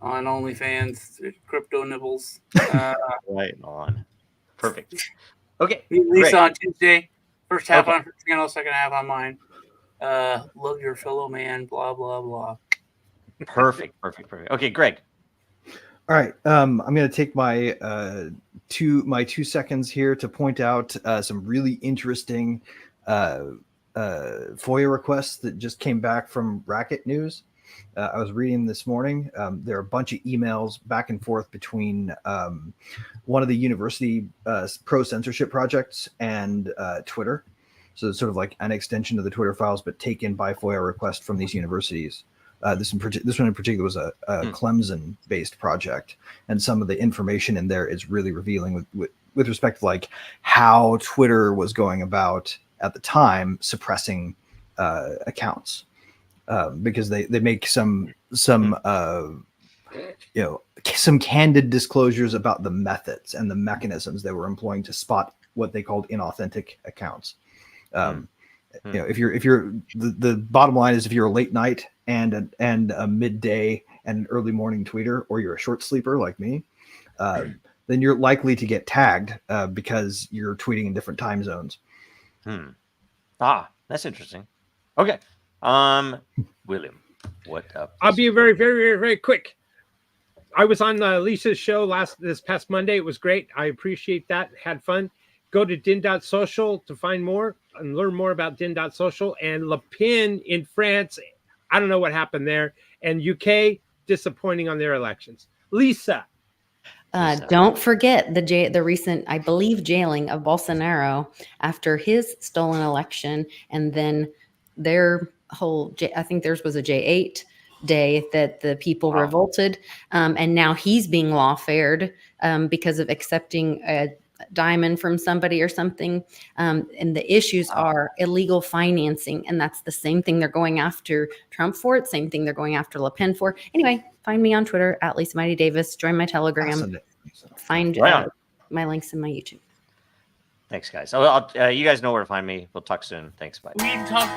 Speaker 7: on OnlyFans, Crypto Nibbles.
Speaker 2: Right on. Perfect. Okay.
Speaker 7: Meet Lisa
Speaker 2: great.
Speaker 7: on Tuesday. First half
Speaker 2: Okay.
Speaker 7: on her channel, second half on mine. Love your fellow man, blah, blah, blah.
Speaker 2: Perfect. Okay, Greg.
Speaker 5: All right. I'm going to take my 2 seconds here to point out some really interesting FOIA requests that just came back from Racket News. I was reading this morning. There are a bunch of emails back and forth between one of the university pro censorship projects and Twitter. So it's sort of like an extension of the Twitter files, but taken by FOIA request from these universities. This one in particular was a Clemson-based project, and some of the information in there is really revealing with respect to how Twitter was going about at the time suppressing accounts. Because they make some candid disclosures about the methods and the mechanisms they were employing to spot what they called inauthentic accounts. If you're the bottom line is, if you're a late night and a midday and an early morning tweeter, or you're a short sleeper like me, then you're likely to get tagged because you're tweeting in different time zones.
Speaker 2: That's interesting. Okay. William, what up?
Speaker 3: I'll be very, very, very, very quick. I was on Lisa's show this past Monday. It was great. I appreciate that. Had fun. Go to din.social to find more and learn more about din.social. And Le Pen in France, I don't know what happened there. And UK, disappointing on their elections. Lisa.
Speaker 4: Don't forget the recent, I believe, jailing of Bolsonaro after his stolen election, and then their whole, I think theirs was a J8 day that the people revolted, and now he's being lawfared because of accepting a diamond from somebody or something, and the issues are illegal financing, and that's the same thing they're going after Trump for, it same thing they're going after Le Pen for. Anyway, find me on Twitter at Lisa Mighty Davis, join my Telegram, find my links in my YouTube.
Speaker 2: Thanks, guys. You guys know where to find me. We'll talk soon. Thanks. Bye.
Speaker 7: We talk.